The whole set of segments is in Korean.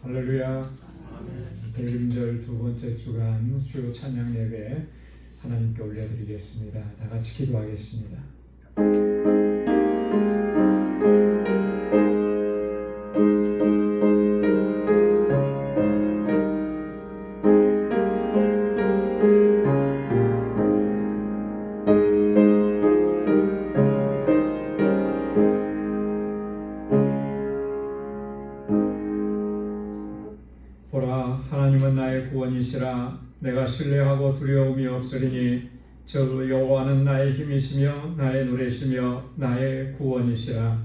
할렐루야. 대림절 두 번째 주간 수요 찬양 예배 하나님께 올려드리겠습니다. 다 같이 기도하겠습니다. 보라, 하나님은 나의 구원이시라. 내가 신뢰하고 두려움이 없으리니 저 여호와는 나의 힘이시며 나의 노래시며 나의 구원이시라.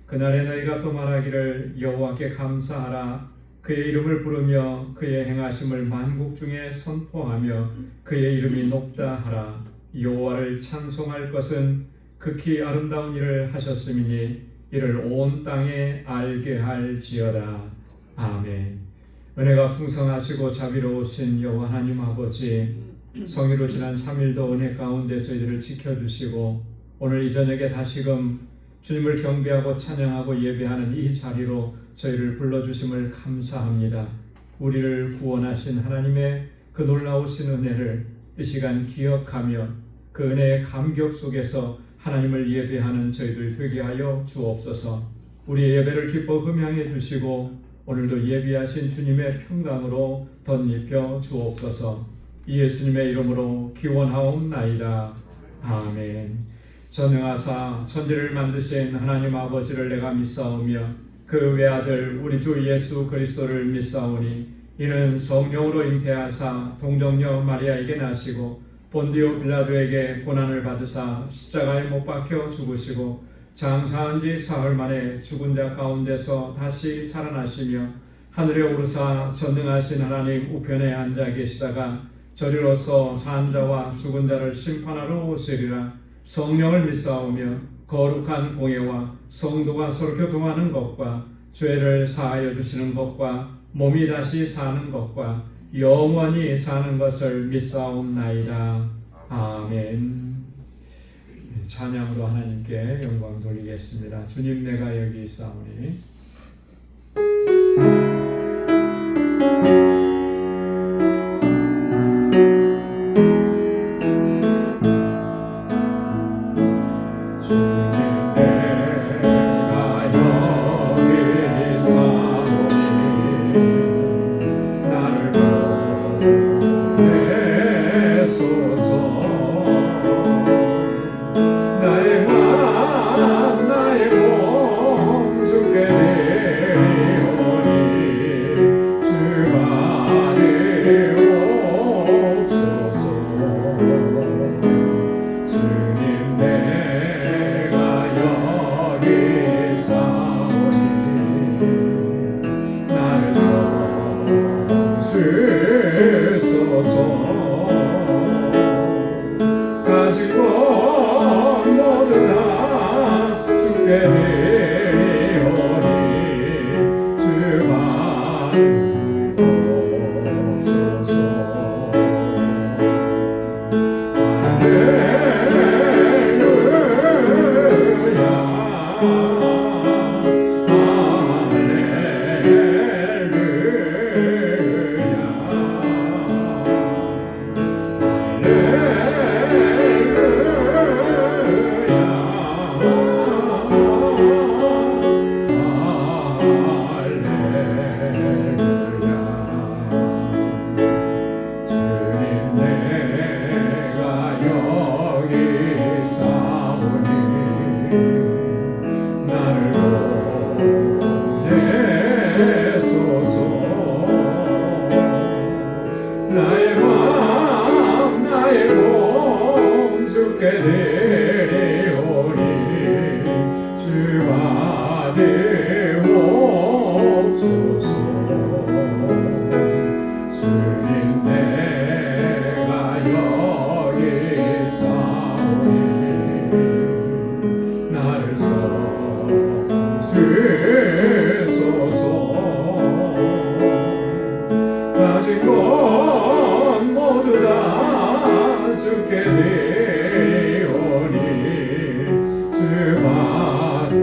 그날에 너희가 또 말하기를 여호와께 감사하라. 그의 이름을 부르며 그의 행하심을 만국 중에 선포하며 그의 이름이 높다 하라. 여호와를 찬송할 것은 극히 아름다운 일을 하셨음이니 이를 온 땅에 알게 할지어다. 아멘. 은혜가 풍성하시고 자비로우신 여호와 하나님 아버지, 성의로 지난 3일도 은혜 가운데 저희들을 지켜주시고 오늘 이 저녁에 다시금 주님을 경배하고 찬양하고 예배하는 이 자리로 저희를 불러주심을 감사합니다. 우리를 구원하신 하나님의 그 놀라우신 은혜를 이 시간 기억하며 그 은혜의 감격 속에서 하나님을 예배하는 저희들 되게 하여 주옵소서. 우리의 예배를 기뻐 흠양해 주시고 오늘도 예비하신 주님의 평강으로 덧입혀 주옵소서. 예수님의 이름으로 기원하옵나이다. 아멘. 전능하사 천지를 만드신 하나님 아버지를 내가 믿사오며 그 외아들 우리 주 예수 그리스도를 믿사오니 이는 성령으로 잉태하사 동정녀 마리아에게 나시고 본디오 빌라도에게 고난을 받으사 십자가에 못 박혀 죽으시고 장사한 지 사흘 만에 죽은 자 가운데서 다시 살아나시며 하늘에 오르사 전능하신 하나님 우편에 앉아 계시다가 저리로서 산 자와 죽은 자를 심판하러 오시리라. 성령을 믿사오며 거룩한 공예와 성도가 서로 교통하는 것과 죄를 사하여 주시는 것과 몸이 다시 사는 것과 영원히 사는 것을 믿사옵나이다. 아멘. 찬양으로 하나님께 영광 돌리겠습니다. 주님 내가 여기 있사오니 가진 것 모두 다 주께 드리오니 주 받으옵소서. 나의 마음 나의 몸 주께 드리오니 주 받으옵소서. 주님 내가 여기 있사오니 나를 써주소서. 가진 것 모두 다 주께 드리오니 주 받으옵소서.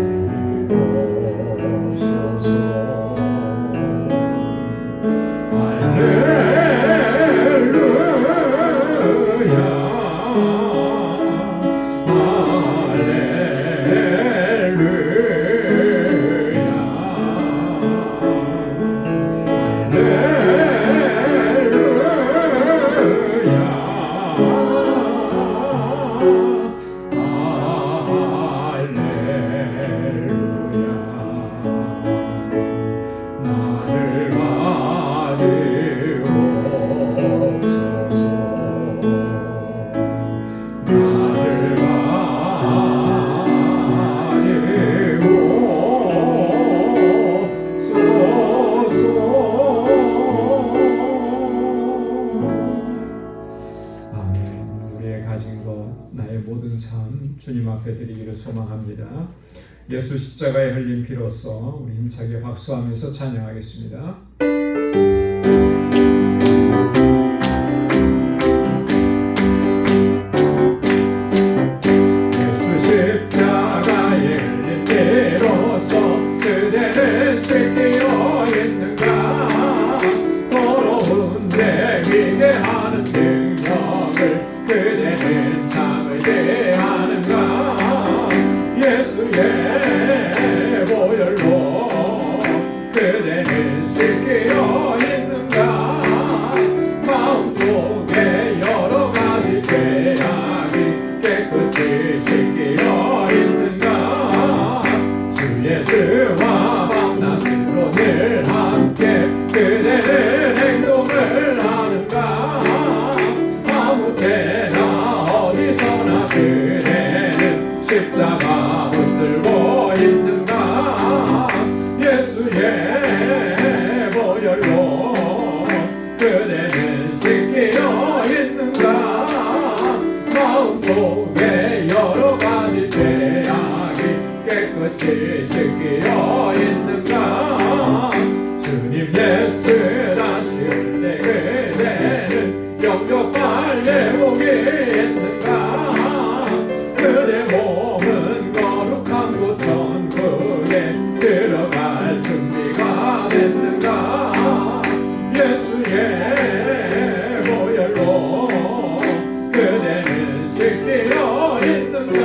주님 앞에 드리기를 소망합니다. 예수 십자가에 흘린 피로써 우리 힘차게 박수하면서 찬양하겠습니다. 예수 십자가에 흘린 피로써 그대는 씻기어 있는가. 더러운 내 위게 하는 능력을 그대는 참으게 하는가. 예수의 보혈로 그대는 씻기어 있는가. 마음속에 여러 가지 죄악이 깨끗이 씻기어 있는가. 주 예수와 밤낮으로 늘 함께 그대는 행동을 하는가. 아무 때나 어디서나 그대는 십자가 붙들고 있는가. 예수의 보혈로 그대는 씻기어 있는가. 마음속에 여러 가지 죄악이 깨끗이 씻기어 있는가. 주님 예수 다시 올 때 그대는 영접할 내복이 있는가. 그대 몸은 거룩한 곳 천국에 들어갈 준비가 됐는가. 예수의 보혈로 그대는 씻기어 있는가.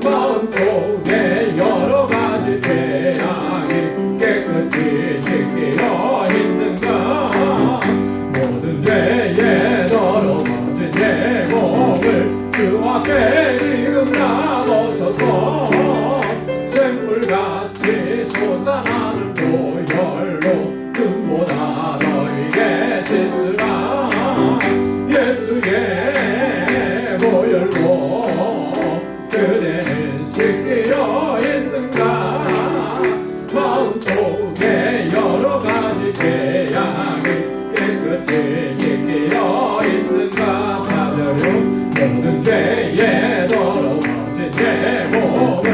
마음속에 여러 가지 죄악이 깨끗이 씻기어 있는가. 모든 죄에 더러워진 내 몸을 주 앞에 지금 나눠서서 샘물같이 솟아나는 보혈로 금보다 너희에게 씻으라. 예수의 보혈로 그대는 씻기어 있는가. 마음속에 여러 가지 죄악이 깨끗이 씻기어 있는가. 사절로 모든 죄에 더러워진 내 몸을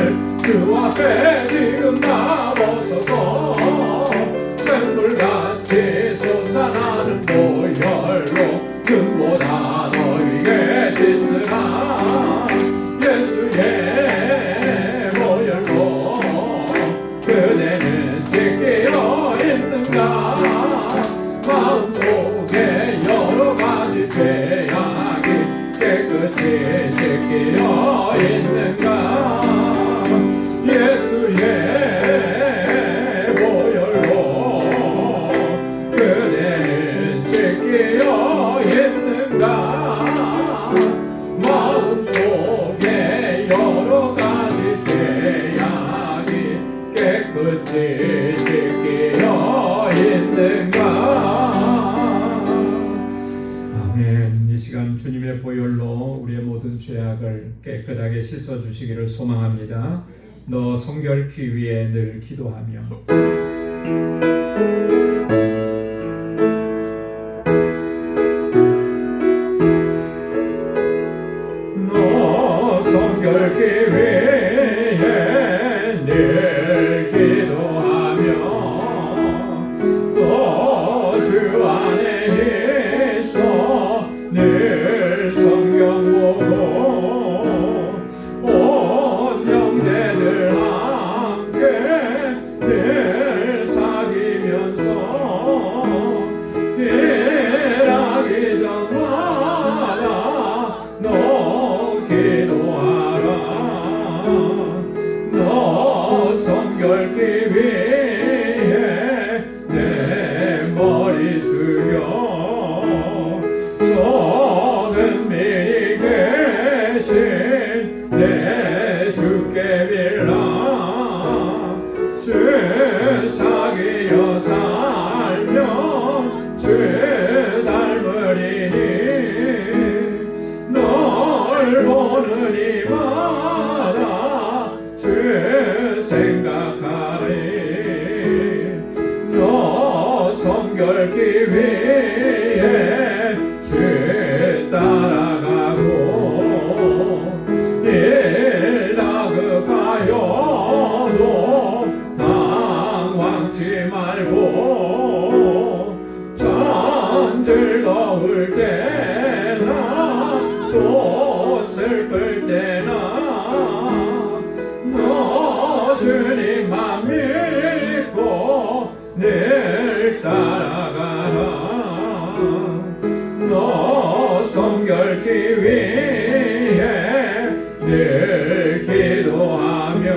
주 앞에 지금 나눠서서 샘물같이 솟아나는 보혈로 금보다 너희에게 씻으라. 예수의 보혈로 그대는 씻기어 있는가. 마음속에 여러 가지 죄악이 깨끗이 씻기어 있는가. 예수의 보혈로 그대는 씻기어 있는가. 마음속에 여러 가지 죄악이 깨끗이 씻기어 있는가. 아멘. 이 시간 주님의 보혈로 우리의 모든 죄악을 깨끗하게 씻어주시기를 소망합니다. 너 성결케 위해 늘 기도하며 너 성결케 위해 늘 기도하며 또 주 안에 있어 늘 성경 보고 온 형제들 함께 늘 사귀면서 일하기 전마다 너 기도하라. 너 성결케 위해 내 머리 숙여 저는 미리 계신 내 주께 빌라. 주 사귀어 살면 주 닮으리니 널 보는 이마다 주 생각하리. 즐거울 때나 또 슬플 때나 너 주님만 믿고 늘 따라가라. 너 성결케 위해 늘 기도하며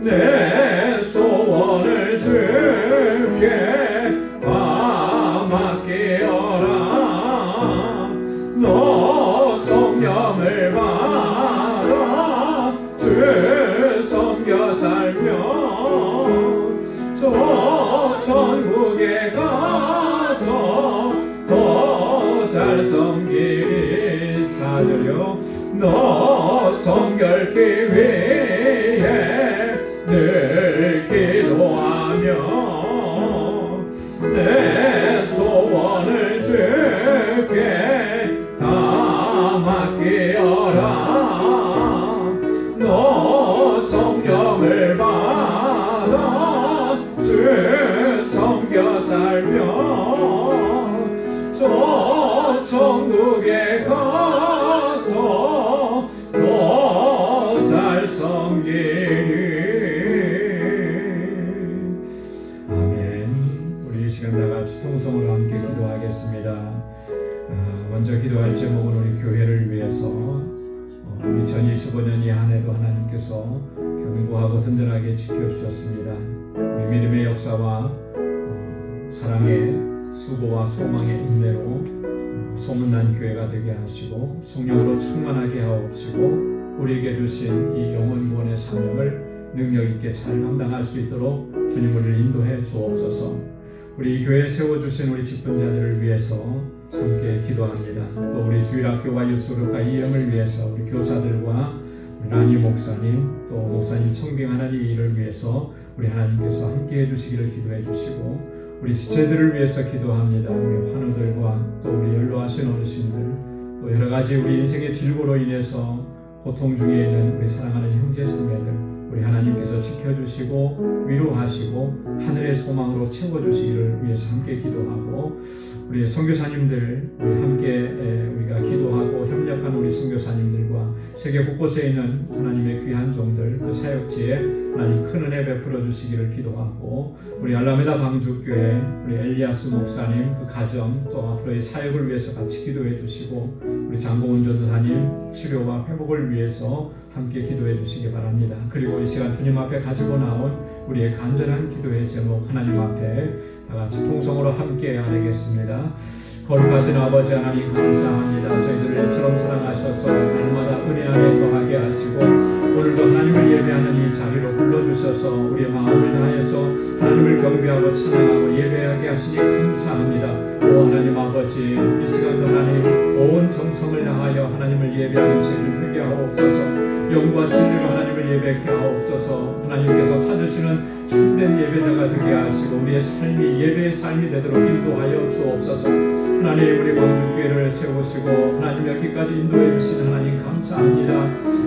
내 소원을 주께 다 맡기어라. 너 성령을 받아 주 섬겨 살며 저 천국에 가서 더 잘 섬기리. 4절이요. 너 성결케 위해 늘 기도하며 내 소원을 주께 다 맡기어라. 너 성령을 받아 주 섬겨 살며 저 천국에 가서 더 잘 섬기리. 아멘. 우리 이 시간 다 같이 통성으로 함께 기도하겠습니다. 먼저 기도할 제목은 우리 교회를 위해서 2025년 이 한 해도 하나님께서 견고하고 든든하게 지켜주셨습니다. 우리 믿음의 역사와 사랑의 수고와 소망의 인내로 소문난 교회가 되게 하시고 성령으로 충만하게 하옵시고 우리에게 주신 이 영혼구원의 사명을 능력 있게 잘 감당할 수 있도록 주님 우리를 인도해 주옵소서. 우리 교회에 세워주신 우리 직분자들을 위해서 함께 기도합니다. 또 우리 주일학교와 유수룩과 이영을 위해서 우리 교사들과 우리 라니 목사님 또 목사님 청빙 하나님 일을 위해서 우리 하나님께서 함께 해주시기를 기도해 주시고 우리 지체들을 위해서 기도합니다. 우리 환우들과 또 우리 연로하신 어르신들 또 여러 가지 우리 인생의 질고로 인해서 고통 중에 있는 우리 사랑하는 형제 자매들 우리 하나님께서 지켜주시고 위로하시고 하늘의 소망으로 채워주시기를 위해서 함께 기도하고 우리 선교사님들 우리 함께 우리가 기도하고 협력한 우리 선교사님들과 세계 곳곳에 있는 하나님의 귀한 종들 또 사역지에 하나님 큰 은혜 베풀어 주시기를 기도하고 우리 알라메다 방주교회 우리 엘리아스 목사님 그 가정 또 앞으로의 사역을 위해서 같이 기도해 주시고 우리 장고은 전도사님 치료와 회복을 위해서 함께 기도해 주시기 바랍니다. 그리고 이 시간 주님 앞에 가지고 나온 우리의 간절한 기도의 제목 하나님 앞에 다 같이 통성으로 함께 아뢰겠습니다. 거룩하신 아버지 하나님 감사합니다. 저희들을 이처럼 사랑하셔서 날마다 은혜 안에 거하게 하시고 오늘도 하나님을 예배하는 이 자리로 불러주셔서 우리의 마음을 다해서 하나님을 경배하고 찬양하고 예배하게 하시니 감사합니다. 오 하나님 아버지 이 시간도 하나님 온 정성을 다하여 하나님을 예배하는 죄를 되게 하옵소서. 영과 진리로 하나님을 예배케 하옵소서. 하나님께서 찾으시는 참된 예배자가 되게 하시고 우리의 삶이 예배의 삶이 되도록 인도하여 주옵소서. 하나님 우리 광주교회를 세우시고 하나님 여기까지 인도해 주신 하나님 감사합니다.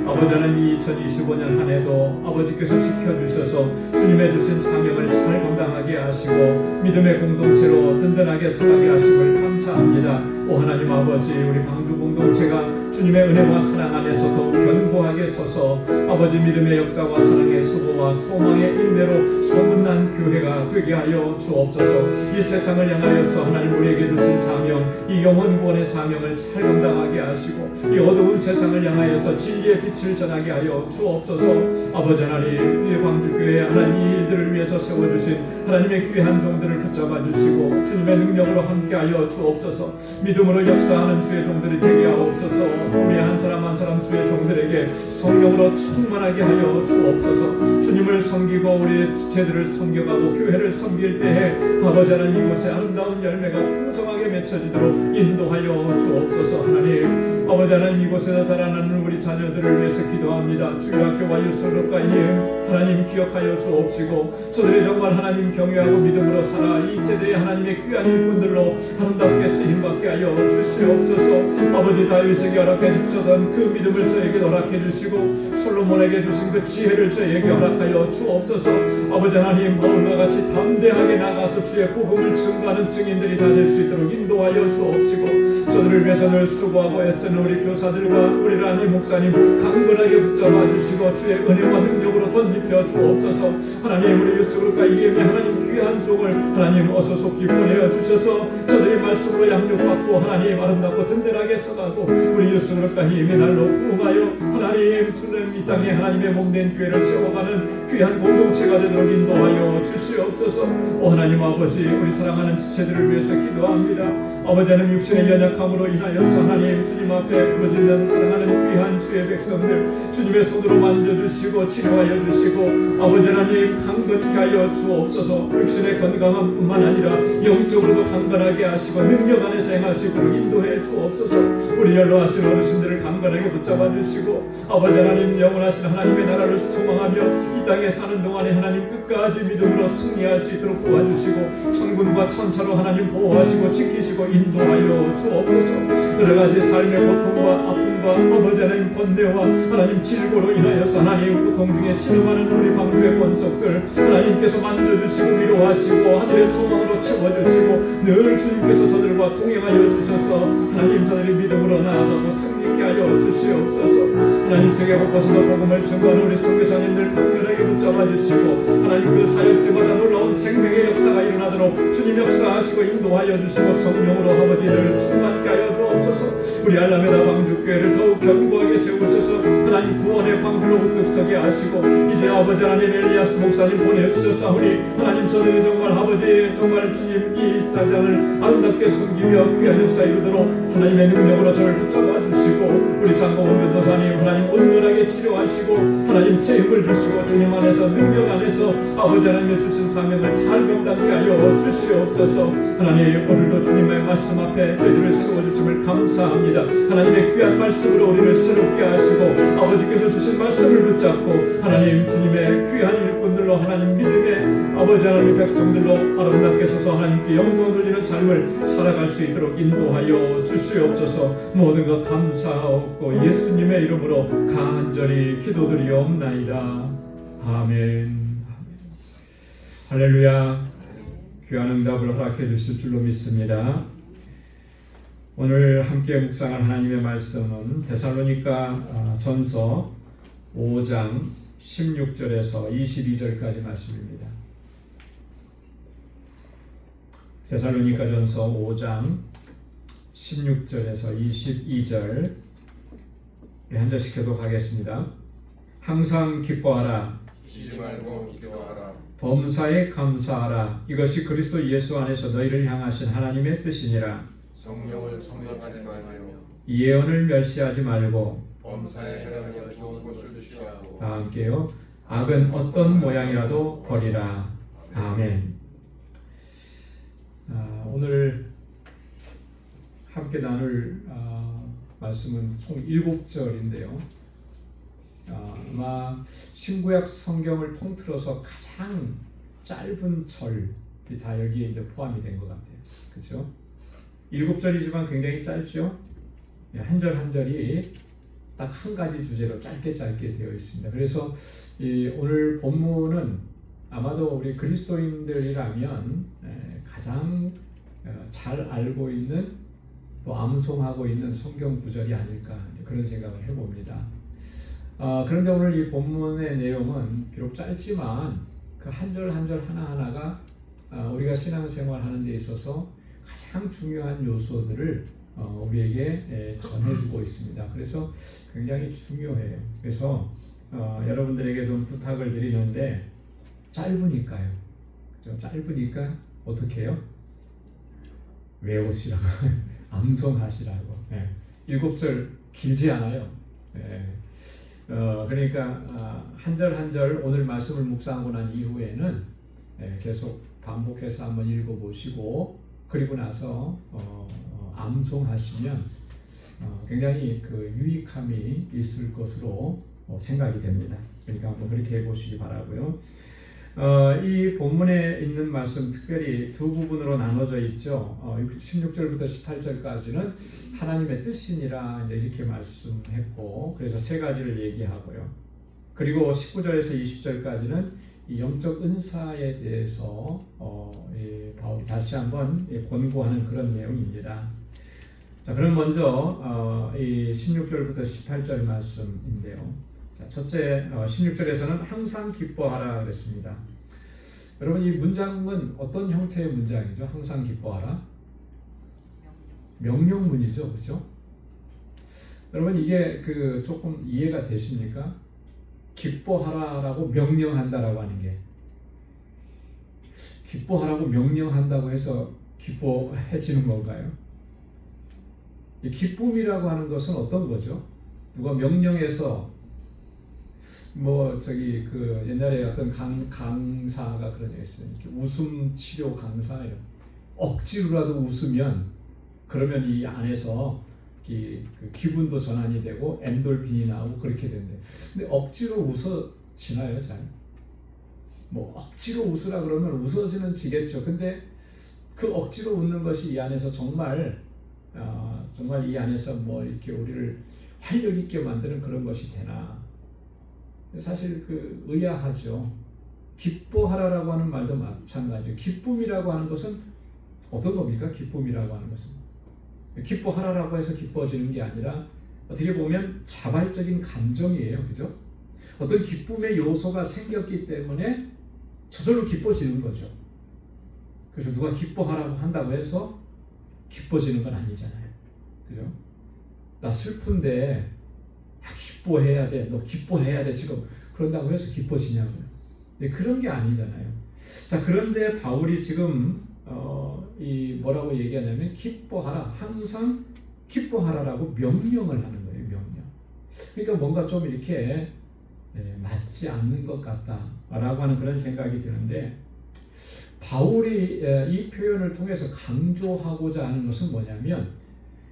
아버지 하나님 2025년 한 해도 아버지께서 지켜주셔서 주님의 주신 사명을 잘 감당하게 하시고 믿음의 공동체로 든든하게 서가게 하심을 감사합니다. 오 하나님 아버지 우리 광주 공동체가 주님의 은혜와 사랑 안에서 더욱 견고하게 서서 아버지 믿음의 역사와 사랑의 수고와 소망의 인내로 소문난 교회가 되게 하여 주옵소서. 이 세상을 향하여서 하나님 우리에게 주신 사명 이 영혼구원의 사명을 잘 감당하게 하시고 이 어두운 세상을 향하여서 진리의 빛을 전하게 하여 주옵소서. 아버지 하나님 이 광주교회 하나님 이 일들을 위해서 세워주신 하나님의 귀한 종들을 붙잡아 주시고 주님의 능력으로 함께하여 주옵소서. 믿음으로 역사하는 주의 종들이 되게 하옵소서. 우리 한 사람 한 사람 주의 종들에게 성령으로 충만하게 하여 주옵소서. 주님을 섬기고 우리의 지체들을 섬겨가고 교회를 섬길 때에 아버지 하나님 이곳에 아름다운 열매가 풍성하게 맺혀지도록 인도하여 주옵소서. 하나님 아버지 하나님 이곳에서 자라나는 우리 자녀들을 위해서 기도합니다. 주일학교와 유스룩과 이응 하나님 기억하여 주옵시고 저들이 정말 하나님 경외하고 믿음으로 살아 이 세대의 하나님의 귀한 일꾼들로 아름답게 쓰임받게 하여 주시옵소서. 아버지 다윗에게 허락해 주셨던 그 믿음을 저에게 허락해 주시고 솔로몬에게 주신 그 지혜를 저에게 허락하여 주옵소서. 아버지 하나님, 바울과 같이 담대하게 나가서 주의 복음을 증거하는 증인들이 다 될 수 있도록 인도하여 주옵시고, 저들을 위해서 늘 수고하고 애쓰는 우리 교사들과 우리 하나님 목사님 강건하게 붙잡아 주시고 주의 은혜와 능력으로 덧입혀 주옵소서. 하나님, 우리 유스그룹과 이엠의 하나님 귀한 종을 하나님 어서 속히 보내어 주셔서 저들이 말씀으로 양육받고 하나님 아름답고 든든하게 서가고 우리 유스그룹과 이엠의 날로 부흥하여 하나님 주는 이 땅에 하나님의 몸된 교회를 세워가는 귀한 공동체가 되도록 인도하여 주시옵소서. 오 하나님 아버지, 우리 사랑하는 지체들을 위해서 기도합니다. 아버지 하나님, 육신의 연약함으로 인하여서 하나님 주님 앞에 부르짖는 사랑하는 귀한 주의 백성들 주님의 손으로 만져주시고 치료하여 주시고 아버지 하나님 강건케 하여 주옵소서. 육신의 건강함 뿐만 아니라 영적으로도 강건하게 하시고 능력 안에서 행하시도록 인도해 주옵소서. 우리 연로하신 어르신들을 강건하게 붙잡아 주시고 아버지 하나님, 영원하신 하나님의 나라를 소망하며 이 땅에 사는 동안에 하나님 끝까지 믿음으로 승리할 수 있도록 도와주시고 천군과 천사로 하나님 보호하시고 지키시고 인도하여 주옵소서. 여러가지 삶의 고통과 아픔과 아버지 하나님 번뇌와 하나님 질고로 인하여서 하나님 고통 중에 신음하는 우리 방주의 권속들 하나님께서 만져주시고 위로하시고 하늘의 소망으로 채워주시고 늘 주님께서 저들과 동행하여 주셔서 하나님 저들이 믿음으로 나아가고 승리케 하여 주시옵소서. 하나님 세계 곳곳에서 복음을 증거하는 우리 선교사님들 강건하게 붙잡아 주시고 하나님 그 사역지마다 놀라운 생명의 역사가 일어나도록 주님 역사하시고 인도하여 주시고 성령으로 아버지를 충만케 하여 주옵소서. 우리 알라메다 방주교회를 더욱 견고하게 세우셔서 하나님 구원의 방주로 우뚝 서게 하시고 이제 아버지 하나님 엘리야스 목사님 보내주셔서 우리 하나님 저들이 정말 아버지 정말 주님 이 자장을 아름답게 섬기며 귀한 역사 이루도록 하나님의 능력으로 저를 붙잡아 주시고 우리 장고원 전도사님 하나님 온전하게 치료하시고 하나님 새 힘을 주시고 주님 안에서 능력 안에서 아버지 하나님의 주신 사명을 잘 감당케 하여 주시옵소서. 하나님, 오늘도 주님의 말씀 앞에 저희들을 세워주심을 감사합니다. 하나님의 귀한 말씀으로 우리를 새롭게 하시고 아버지께서 주신 말씀을 붙잡고 하나님 주님의 귀한 일꾼들로 하나님 믿음의 아버지 하나님의 백성들로 아름답게 서서 하나님께 영광 돌리는 삶을 살아갈 수 있도록 인도하여 주시옵소서. 모든 것 감사하옵고 예수님의 이름으로 간절히 기도드리옵나이다. 아멘. 할렐루야. 귀한 응답을 허락해 주실 줄로 믿습니다. 오늘 함께 묵상할 하나님의 말씀은 데살로니가 전서 5장 16절에서 22절까지 말씀입니다. 데살로니가 전서 5장 16절에서 22절 한 절씩 교독하겠습니다. 항상 기뻐하라. 쉬지 말고 기도하라. 범사에 감사하라. 이것이 그리스도 예수 안에서 너희를 향하신 하나님의 뜻이니라. 성령을 청력하지 말며 예언을 멸시하지 말고 범사에 행하며 좋은 것을 취하고 다 함께요. 악은 어떤 모양이라도 버리라. 아멘. 오늘 함께 나눌 말씀은 총 7절인데요. 아마 신구약 성경을 통틀어서 가장 짧은 절이 다 여기에 이제 포함이 된 것 같아요. 그렇죠? 7절이지만 굉장히 짧죠? 한 절 한 절이 딱 한 가지 주제로 짧게 되어 있습니다. 그래서 오늘 본문은 아마도 우리 그리스도인들이라면 가장 잘 알고 있는 또 암송하고 있는 성경 구절이 아닐까 그런 생각을 해봅니다. 그런데 오늘 이 본문의 내용은 비록 짧지만 그 한 절 한 절 하나하나가 우리가 신앙생활 하는 데 있어서 가장 중요한 요소들을 우리에게 전해주고 있습니다. 그래서 굉장히 중요해요. 그래서 여러분들에게 좀 부탁을 드리는데 짧으니까요. 짧으니까 어떻게 해요? 외우시라고 암송하시라고. 7절 길지 않아요. 그러니까 한 절 한 절 오늘 말씀을 묵상하고 난 이후에는 계속 반복해서 한번 읽어보시고 그리고 나서 암송하시면 굉장히 그 유익함이 있을 것으로 생각이 됩니다. 그러니까 한번 그렇게 해보시기 바라고요. 이 본문에 있는 말씀 특별히 두 부분으로 나눠져 있죠. 16절부터 18절까지는 하나님의 뜻이니라 이렇게 말씀했고 그래서 세 가지를 얘기하고요. 그리고 19절에서 20절까지는 이 영적 은사에 대해서 바울이 다시 한번 권고하는 그런 내용입니다. 자, 그럼 먼저 이 16절부터 18절 말씀인데요. 자, 첫째 16절에서는 항상 기뻐하라 그랬습니다. 여러분, 이 문장은 어떤 형태의 문장이죠? 항상 기뻐하라. 명령문이죠, 그렇죠? 여러분, 이게 조금 이해가 되십니까? 기뻐하라라고 명령한다라고 하는 게, 기뻐하라고 명령한다고 해서 기뻐해지는 건가요? 이 기쁨이라고 하는 것은 어떤 거죠? 누가 명령해서 옛날에 어떤 강사가 그런 얘기 했어요. 웃음 치료 강사, 억지로라도 웃으면 그러면 이 안에서 기분도 전환이 되고 엔돌핀이 나오고 그렇게 된대. 근데 억지로 웃어지나요, 잘? 억지로 웃으라 그러면 웃어지는 지겠죠. 근데 그 억지로 웃는 것이 이 안에서 정말 이 안에서 이렇게 우리를 활력 있게 만드는 그런 것이 되나? 사실 의아하죠. 기뻐하라라고 하는 말도 마찬가지죠. 기쁨이라고 하는 것은 어떤 겁니까? 기쁨이라고 하는 것은 기뻐하라라고 해서 기뻐지는 게 아니라 어떻게 보면 자발적인 감정이에요, 그죠? 어떤 기쁨의 요소가 생겼기 때문에 저절로 기뻐지는 거죠. 그래서 누가 기뻐하라고 한다고 해서 기뻐지는 건 아니잖아요, 그죠? 나 슬픈데 기뻐해야 돼, 너 기뻐해야 돼 지금 그런다고 해서 기뻐지냐고요? 네, 그런 게 아니잖아요. 자, 그런데 바울이 지금 뭐라고 얘기하냐면 기뻐하라, 항상 기뻐하라라고 명령을 하는 거예요, 명령. 그러니까 뭔가 좀 이렇게 맞지 않는 것 같다라고 하는 그런 생각이 드는데, 바울이 이 표현을 통해서 강조하고자 하는 것은 뭐냐면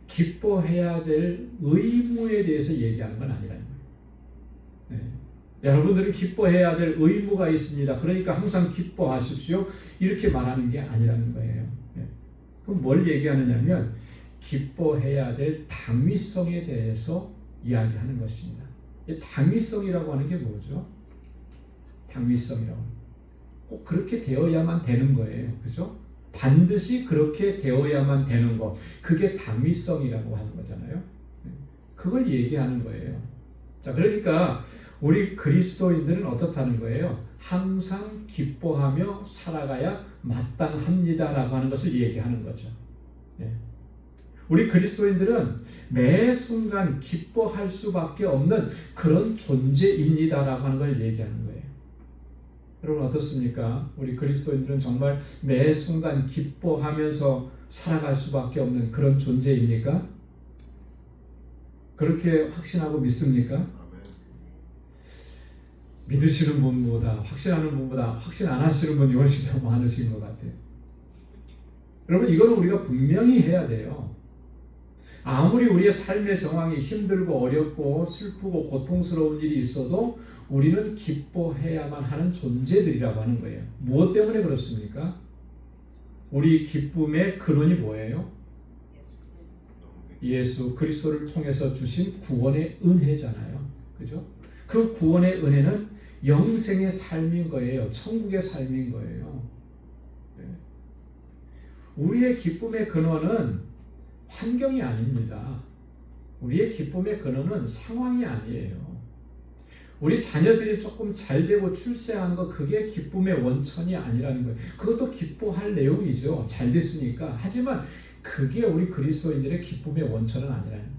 기뻐해야 될 의무에 대해서 얘기하는 건 아니라는 거예요. 여러분들은 기뻐해야 될 의무가 있습니다. 그러니까 항상 기뻐하십시오. 이렇게 말하는 게 아니라는 거예요. 그럼 뭘 얘기하느냐면 기뻐해야 될 당위성에 대해서 이야기하는 것입니다. 이 당위성이라고 하는 게 뭐죠? 당위성이라고. 꼭 그렇게 되어야만 되는 거예요. 그죠? 반드시 그렇게 되어야만 되는 것. 그게 당위성이라고 하는 거잖아요. 그걸 얘기하는 거예요. 자, 그러니까 우리 그리스도인들은 어떻다는 거예요? 항상 기뻐하며 살아가야 마땅합니다라고 하는 것을 얘기하는 거죠. 우리 그리스도인들은 매 순간 기뻐할 수밖에 없는 그런 존재입니다라고 하는 걸 얘기하는 거예요. 여러분 어떻습니까? 우리 그리스도인들은 정말 매 순간 기뻐하면서 살아갈 수밖에 없는 그런 존재입니까? 그렇게 확신하고 믿습니까? 믿으시는 분보다, 확신하는 분보다 확신 안 하시는 분이 훨씬 더 많으신 것 같아요. 여러분, 이거는 우리가 분명히 해야 돼요. 아무리 우리의 삶의 정황이 힘들고 어렵고 슬프고 고통스러운 일이 있어도 우리는 기뻐해야만 하는 존재들이라고 하는 거예요. 무엇 때문에 그렇습니까? 우리 기쁨의 근원이 뭐예요? 예수 그리스도를 통해서 주신 구원의 은혜잖아요. 그죠? 그 구원의 은혜는 영생의 삶인 거예요. 천국의 삶인 거예요. 우리의 기쁨의 근원은 환경이 아닙니다. 우리의 기쁨의 근원은 상황이 아니에요. 우리 자녀들이 조금 잘 되고 출세한 거, 그게 기쁨의 원천이 아니라는 거예요. 그것도 기뻐할 내용이죠. 잘 됐으니까. 하지만 그게 우리 그리스도인들의 기쁨의 원천은 아니라는 거예요.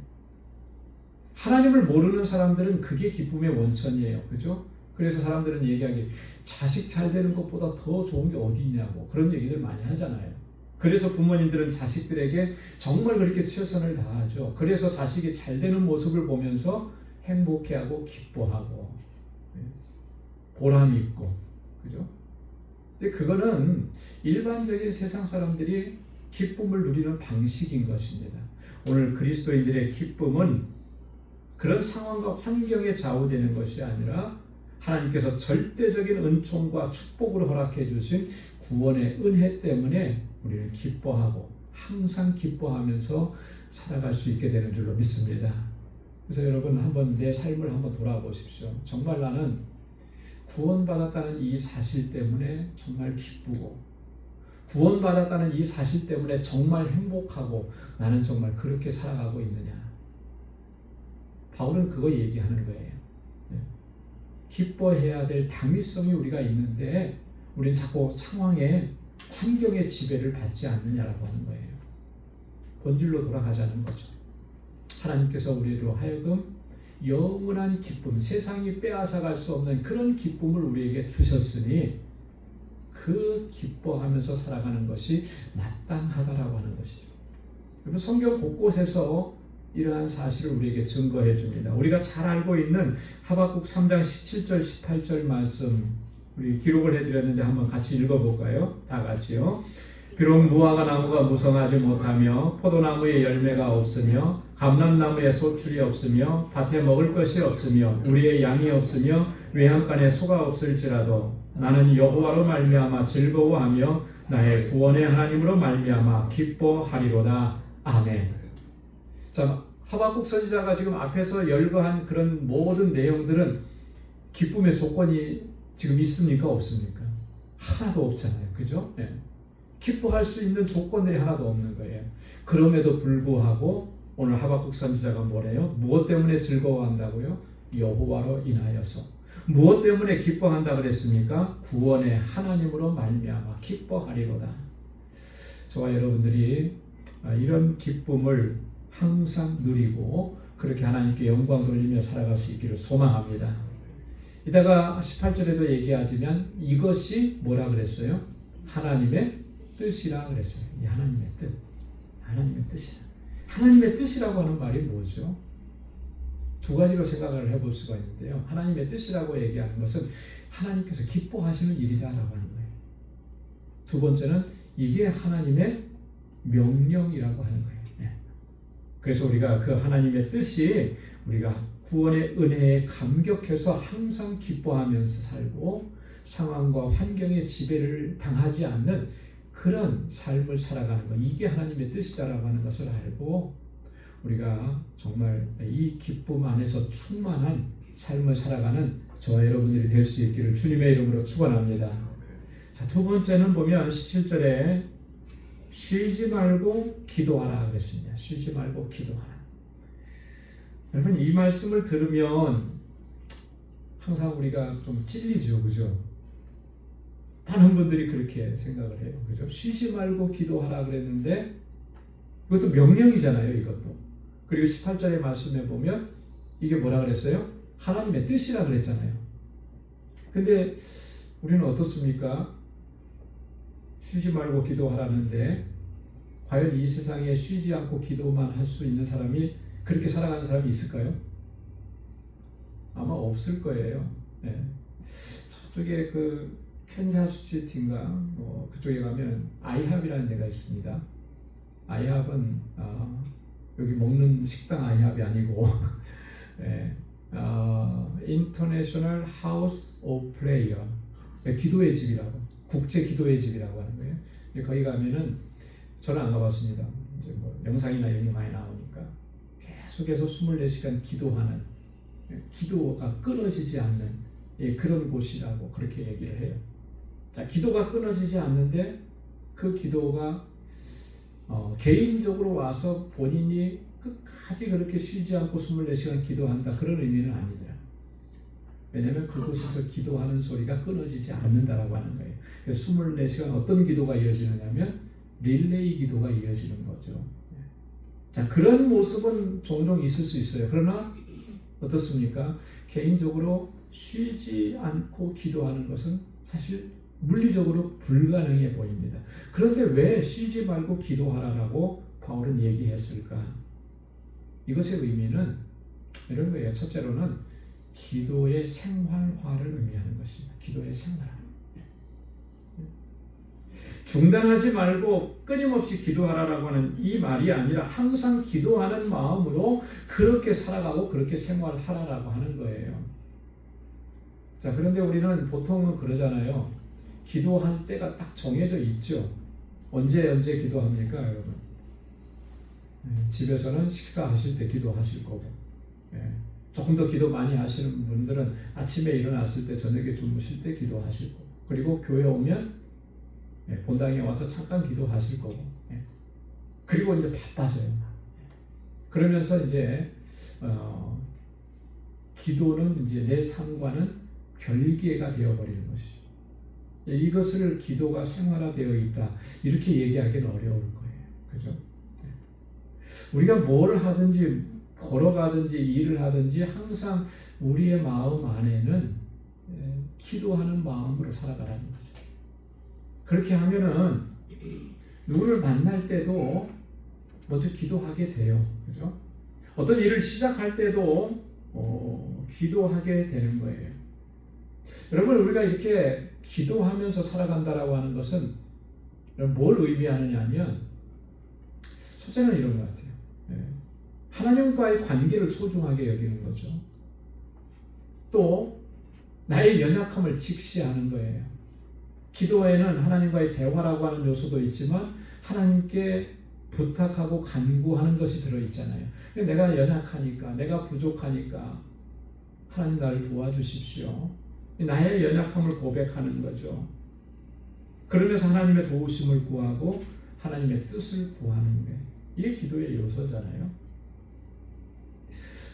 하나님을 모르는 사람들은 그게 기쁨의 원천이에요. 그죠? 그래서 사람들은 얘기하기, 자식 잘 되는 것보다 더 좋은 게 어디 있냐고 그런 얘기들 많이 하잖아요. 그래서 부모님들은 자식들에게 정말 그렇게 최선을 다하죠. 그래서 자식이 잘 되는 모습을 보면서 행복해하고 기뻐하고 보람 있고, 그죠? 근데 그거는 일반적인 세상 사람들이 기쁨을 누리는 방식인 것입니다. 오늘 그리스도인들의 기쁨은 그런 상황과 환경에 좌우되는 것이 아니라 하나님께서 절대적인 은총과 축복으로 허락해 주신 구원의 은혜 때문에 우리는 기뻐하고 항상 기뻐하면서 살아갈 수 있게 되는 줄로 믿습니다. 그래서 여러분 한번 내 삶을 한번 돌아보십시오. 정말 나는 구원받았다는 이 사실 때문에 정말 기쁘고 구원받았다는 이 사실 때문에 정말 행복하고 나는 정말 그렇게 살아가고 있느냐. 바울은 그거 얘기하는 거예요. 기뻐해야 될 당위성이 우리가 있는데 우리는 자꾸 상황에 환경의 지배를 받지 않느냐라고 하는 거예요. 본질로 돌아가자는 거죠. 하나님께서 우리로 하여금 영원한 기쁨, 세상이 빼앗아갈 수 없는 그런 기쁨을 우리에게 주셨으니 그 기뻐하면서 살아가는 것이 마땅하다라고 하는 것이죠. 여러분 성경 곳곳에서 이러한 사실을 우리에게 증거해 줍니다. 우리가 잘 알고 있는 하박국 3장 17절 18절 말씀 우리 기록을 해드렸는데 한번 같이 읽어볼까요? 다 같이요. 비록 무화과 나무가 무성하지 못하며 포도나무에 열매가 없으며 감람나무에 소출이 없으며 밭에 먹을 것이 없으며 우리의 양이 없으며 외양간에 소가 없을지라도 나는 여호와로 말미암아 즐거워하며 나의 구원의 하나님으로 말미암아 기뻐하리로다. 아멘. 자, 하박국 선지자가 지금 앞에서 열거한 그런 모든 내용들은 기쁨의 조건이 지금 있습니까? 없습니까? 하나도 없잖아요. 그죠? 네. 기뻐할 수 있는 조건들이 하나도 없는 거예요. 그럼에도 불구하고 오늘 하박국 선지자가 뭐래요? 무엇 때문에 즐거워한다고요? 여호와로 인하여서. 무엇 때문에 기뻐한다 그랬습니까? 구원의 하나님으로 말미암아 기뻐하리로다. 저와 여러분들이 이런 기쁨을 항상 누리고 그렇게 하나님께 영광 돌리며 살아갈 수 있기를 소망합니다. 이따가 18절에도 얘기하지만 이것이 뭐라 그랬어요? 하나님의 뜻이라 그랬어요. 이 하나님의 뜻. 하나님의 뜻이라. 하나님의 뜻이라고 하는 말이 뭐죠? 두 가지로 생각을 해볼 수가 있는데요. 하나님의 뜻이라고 얘기하는 것은 하나님께서 기뻐하시는 일이다라고 하는 거예요. 두 번째는 이게 하나님의 명령이라고 하는 거예요. 그래서 우리가 그 하나님의 뜻이 우리가 구원의 은혜에 감격해서 항상 기뻐하면서 살고 상황과 환경의 지배를 당하지 않는 그런 삶을 살아가는 것, 이게 하나님의 뜻이다라고 하는 것을 알고 우리가 정말 이 기쁨 안에서 충만한 삶을 살아가는 저와 여러분들이 될 수 있기를 주님의 이름으로 축원합니다. 자, 두 번째는 보면 17절에 쉬지 말고 기도하라 그랬습니다. 쉬지 말고 기도하라. 여러분 이 말씀을 들으면 항상 우리가 좀 찔리죠, 그죠? 많은 분들이 그렇게 생각을 해요, 그죠? 쉬지 말고 기도하라 그랬는데 이것도 명령이잖아요, 이것도. 그리고 18절의 말씀에 보면 이게 뭐라 그랬어요? 하나님의 뜻이라 그랬잖아요. 근데 우리는 어떻습니까? 쉬지 말고 기도하라는데 과연 이 세상에 쉬지 않고 기도만 할 수 있는 사람이 그렇게 살아가는 사람이 있을까요? 아마 없을 거예요. 네. 저쪽에 그 캔자스시티인가 뭐 그쪽에 가면 아이합이라는 데가 있습니다. 아이합은 여기 먹는 식당 아이합이 아니고 네. 인터내셔널 하우스 오브 프레이어, 기도의 집이라고, 국제 기도의 집이라고 하는 거예요. 거기 가면은 저는 안 가봤습니다. 이제 뭐 영상이나 이런 게 많이 나오니까 계속해서 24시간 기도하는, 기도가 끊어지지 않는 그런 곳이라고 그렇게 얘기를 해요. 자, 기도가 끊어지지 않는데 그 기도가 개인적으로 와서 본인이 끝까지 그렇게 쉬지 않고 24시간 기도한다, 그런 의미는 아니더라. 왜냐하면 그곳에서 기도하는 소리가 끊어지지 않는다라고 하는 거예요. 24시간 어떤 기도가 이어지느냐면 릴레이 기도가 이어지는 거죠. 자, 그런 모습은 종종 있을 수 있어요. 그러나 어떻습니까? 개인적으로 쉬지 않고 기도하는 것은 사실 물리적으로 불가능해 보입니다. 그런데 왜 쉬지 말고 기도하라고 바울은 얘기했을까? 이것의 의미는 이런 거예요. 첫째로는 기도의 생활화를 의미하는 것입니다. 기도의 생활화. 중단하지 말고 끊임없이 기도하라라고 하는 이 말이 아니라 항상 기도하는 마음으로 그렇게 살아가고 그렇게 생활하라라고 하는 거예요. 자, 그런데 우리는 보통은 그러잖아요. 기도할 때가 딱 정해져 있죠. 언제 기도합니까, 여러분? 집에서는 식사하실 때 기도하실 거고, 예. 조금 더 기도 많이 하시는 분들은 아침에 일어났을 때 저녁에 주무실 때 기도하실 거고, 그리고 교회 오면 본당에 와서 잠깐 기도하실 거고, 그리고 이제 바빠져요. 그러면서 이제 기도는 이제 내 삶과는 별개가 되어버리는 것이죠. 이것을 기도가 생활화되어 있다 이렇게 얘기하기는 어려울 거예요. 그죠? 우리가 뭘 하든지 걸어가든지 일을 하든지 항상 우리의 마음 안에는 기도하는 마음으로 살아가라는 거죠. 그렇게 하면은 누구를 만날 때도 먼저 기도하게 돼요. 그죠? 어떤 일을 시작할 때도 기도하게 되는 거예요. 여러분, 우리가 이렇게 기도하면서 살아간다라고 하는 것은 뭘 의미하느냐 하면, 첫째는 이런 것 같아요. 하나님과의 관계를 소중하게 여기는 거죠. 또 나의 연약함을 직시하는 거예요. 기도에는 하나님과의 대화라고 하는 요소도 있지만 하나님께 부탁하고 간구하는 것이 들어있잖아요. 내가 연약하니까, 내가 부족하니까 하나님 나를 도와주십시오. 나의 연약함을 고백하는 거죠. 그러면서 하나님의 도우심을 구하고 하나님의 뜻을 구하는 게 이게 기도의 요소잖아요.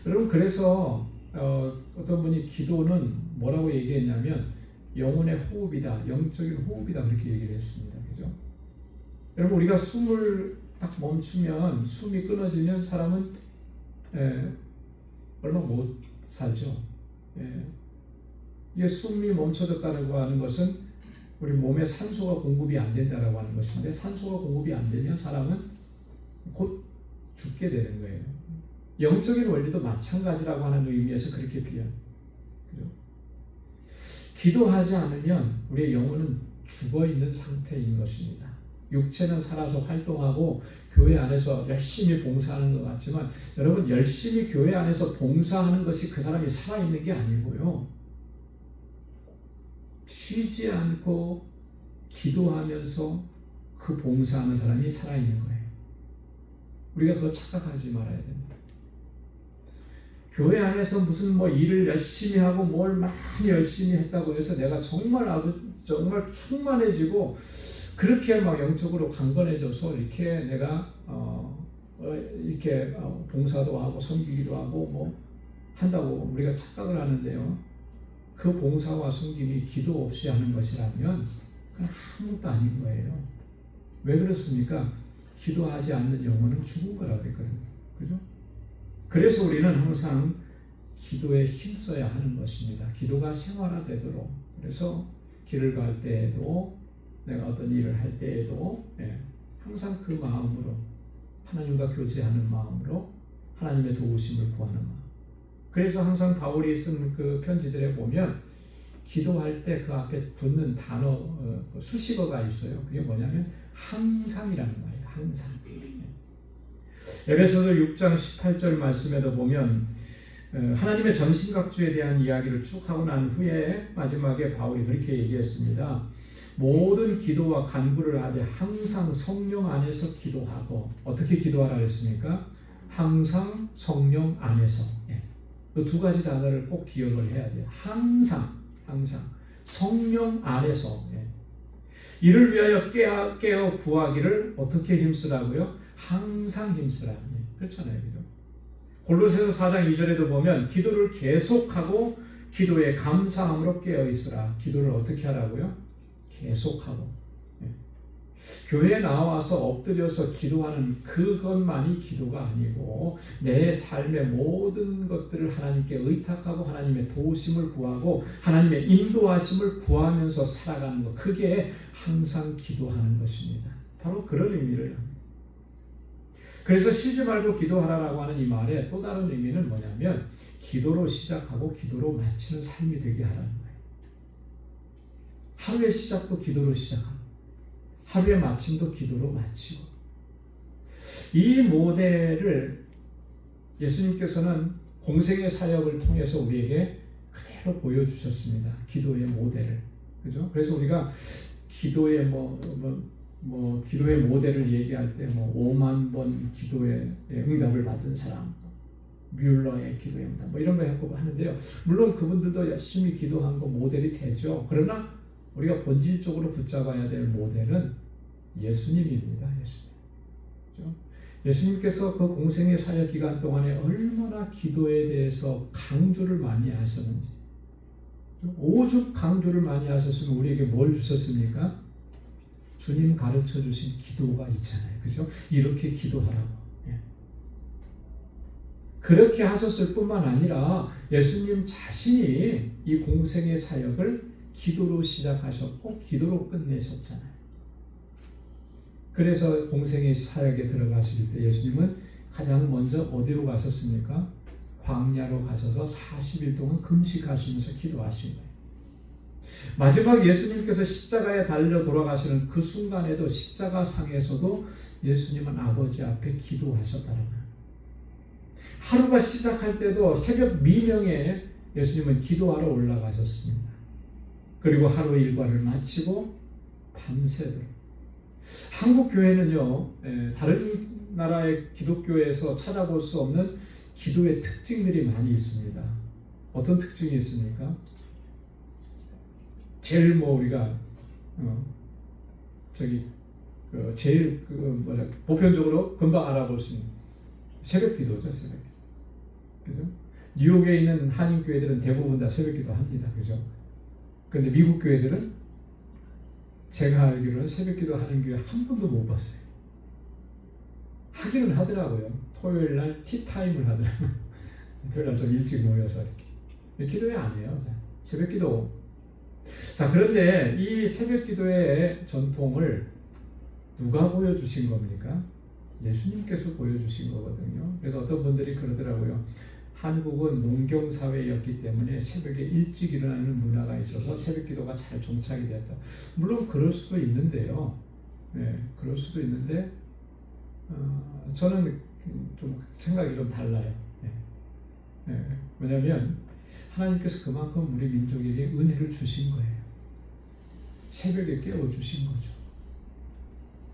여러분, 그래서 어떤 분이 기도는 뭐라고 얘기했냐면 영혼의 호흡이다, 영적인 호흡이다 그렇게 얘기를 했습니다. 그죠? 여러분, 우리가 숨을 딱 멈추면, 숨이 끊어지면 사람은 얼마 못 살죠. 이게 숨이 멈춰졌다고 하는 것은 우리 몸에 산소가 공급이 안 된다라고 하는 것인데, 산소가 공급이 안 되면 사람은 곧 죽게 되는 거예요. 영적인 원리도 마찬가지라고 하는 의미에서 그렇게 비유해요. 기도하지 않으면 우리의 영혼은 죽어있는 상태인 것입니다. 육체는 살아서 활동하고 교회 안에서 열심히 봉사하는 것 같지만, 여러분, 열심히 교회 안에서 봉사하는 것이 그 사람이 살아있는 게 아니고요, 쉬지 않고 기도하면서 그 봉사하는 사람이 살아있는 거예요. 우리가 그거 착각하지 말아야 됩니다. 교회 안에서 무슨 일을 열심히 하고 뭘 많이 열심히 했다고 해서 내가 정말 충만해지고 그렇게 막 영적으로 강건해져서 이렇게 내가 이렇게 봉사도 하고 섬기기도 하고 한다고 우리가 착각을 하는데요. 그 봉사와 섬김이 기도 없이 하는 것이라면 그건 아무것도 아닌 거예요. 왜 그렇습니까? 기도하지 않는 영혼은 죽은 거라고 그랬거든요. 그죠? 그래서 우리는 항상 기도에 힘써야 하는 것입니다. 기도가 생활화되도록. 그래서 길을 갈 때에도, 내가 어떤 일을 할 때에도 항상 그 마음으로, 하나님과 교제하는 마음으로 하나님의 도우심을 구하는 마음. 그래서 항상 바울이 쓴 그 편지들에 보면 기도할 때 그 앞에 붙는 단어, 수식어가 있어요. 그게 뭐냐면 항상이라는 거예요. 항상. 에베소서 6장 18절 말씀에도 보면 하나님의 전신각주에 대한 이야기를 쭉 하고 난 후에 마지막에 바울이 그렇게 얘기했습니다. 모든 기도와 간구를 하되 항상 성령 안에서 기도하고. 어떻게 기도하라 했습니까? 항상 성령 안에서. 그 두 가지 단어를 꼭 기억을 해야 돼요. 항상 성령 안에서. 이를 위하여 깨어 구하기를 어떻게 힘쓰라고요? 항상 힘쓰라. 그렇잖아요. 그죠? 골로새서 4장 2절에도 보면 기도를 계속하고 기도에 감사함으로 깨어 있으라. 기도를 어떻게 하라고요? 계속하고. 교회에 나와서 엎드려서 기도하는 그것만이 기도가 아니고, 내 삶의 모든 것들을 하나님께 의탁하고 하나님의 도우심을 구하고 하나님의 인도하심을 구하면서 살아가는 것, 그게 항상 기도하는 것입니다. 바로 그런 의미를 합니다. 그래서 쉬지 말고 기도하라라고 하는 이 말의 또 다른 의미는 뭐냐면 기도로 시작하고 기도로 마치는 삶이 되게 하라는 거예요. 하루의 시작도 기도로 시작하고 하루의 마침도 기도로 마치고, 이 모델을 예수님께서는 공생의 사역을 통해서 우리에게 그대로 보여주셨습니다. 기도의 모델을. 그죠? 그래서 우리가 기도의 기도의 모델을 얘기할 때 5만 번 기도의 응답을 받은 사람, 뮬러의 기도의 문답 뭐 이런 거 갖고 하는데요. 물론 그분들도 열심히 기도한 거 모델이 되죠. 그러나 우리가 본질적으로 붙잡아야 될 모델은 예수님입니다. 예수님. 그렇죠? 예수님께서 그 공생의 사역 기간 동안에 얼마나 기도에 대해서 강조를 많이 하셨는지, 오죽 강조를 많이 하셨으면 우리에게 뭘 주셨습니까? 주님 가르쳐 주신 기도가 있잖아요. 그죠? 이렇게 기도하라고. 예. 그렇게 하셨을 뿐만 아니라 예수님 자신이 이 공생의 사역을 기도로 시작하셨고 기도로 끝내셨잖아요. 그래서 공생의 사역에 들어가실 때 예수님은 가장 먼저 어디로 가셨습니까? 광야로 가셔서 40일 동안 금식하시면서 기도하신 거예요. 마지막 예수님께서 십자가에 달려 돌아가시는 그 순간에도 십자가상에서도 예수님은 아버지 앞에 기도하셨다는 거예요. 하루가 시작할 때도 새벽 미명에 예수님은 기도하러 올라가셨습니다. 그리고 하루 일과를 마치고 밤새도록. 한국 교회는요, 다른 나라의 기독교에서 찾아볼 수 없는 기도의 특징들이 많이 있습니다. 어떤 특징이 있습니까? 제일 우리가 제일 보편적으로 금방 알아볼 수 있는 새벽 기도죠, 새벽 기도. 그죠? 뉴욕에 있는 한인 교회들은 대부분 다 새벽 기도 합니다, 그죠? 근데 미국 교회들은 제가 알기로는 새벽 기도 하는 교회 한 번도 못 봤어요. 하기는 하더라고요. 토요일 날 티타임을 하더라고요. 토요일 날 좀 일찍 모여서 이렇게. 기도회 안 해요. 새벽 기도. 자, 그런데 이 새벽 기도의 전통을 누가 보여주신 겁니까? 예수님께서 보여주신 거거든요. 그래서 어떤 분들이 그러더라고요. 한국은 농경사회였기 때문에 새벽에 일찍 일어나는 문화가 있어서 새벽 기도가 잘 정착이 됐다. 물론 그럴 수도 있는데요. 네, 그럴 수도 있는데 저는 좀 생각이 좀 달라요. 네. 네. 왜냐하면 하나님께서 그만큼 우리 민족에게 은혜를 주신 거예요. 새벽에 깨워주신 거죠.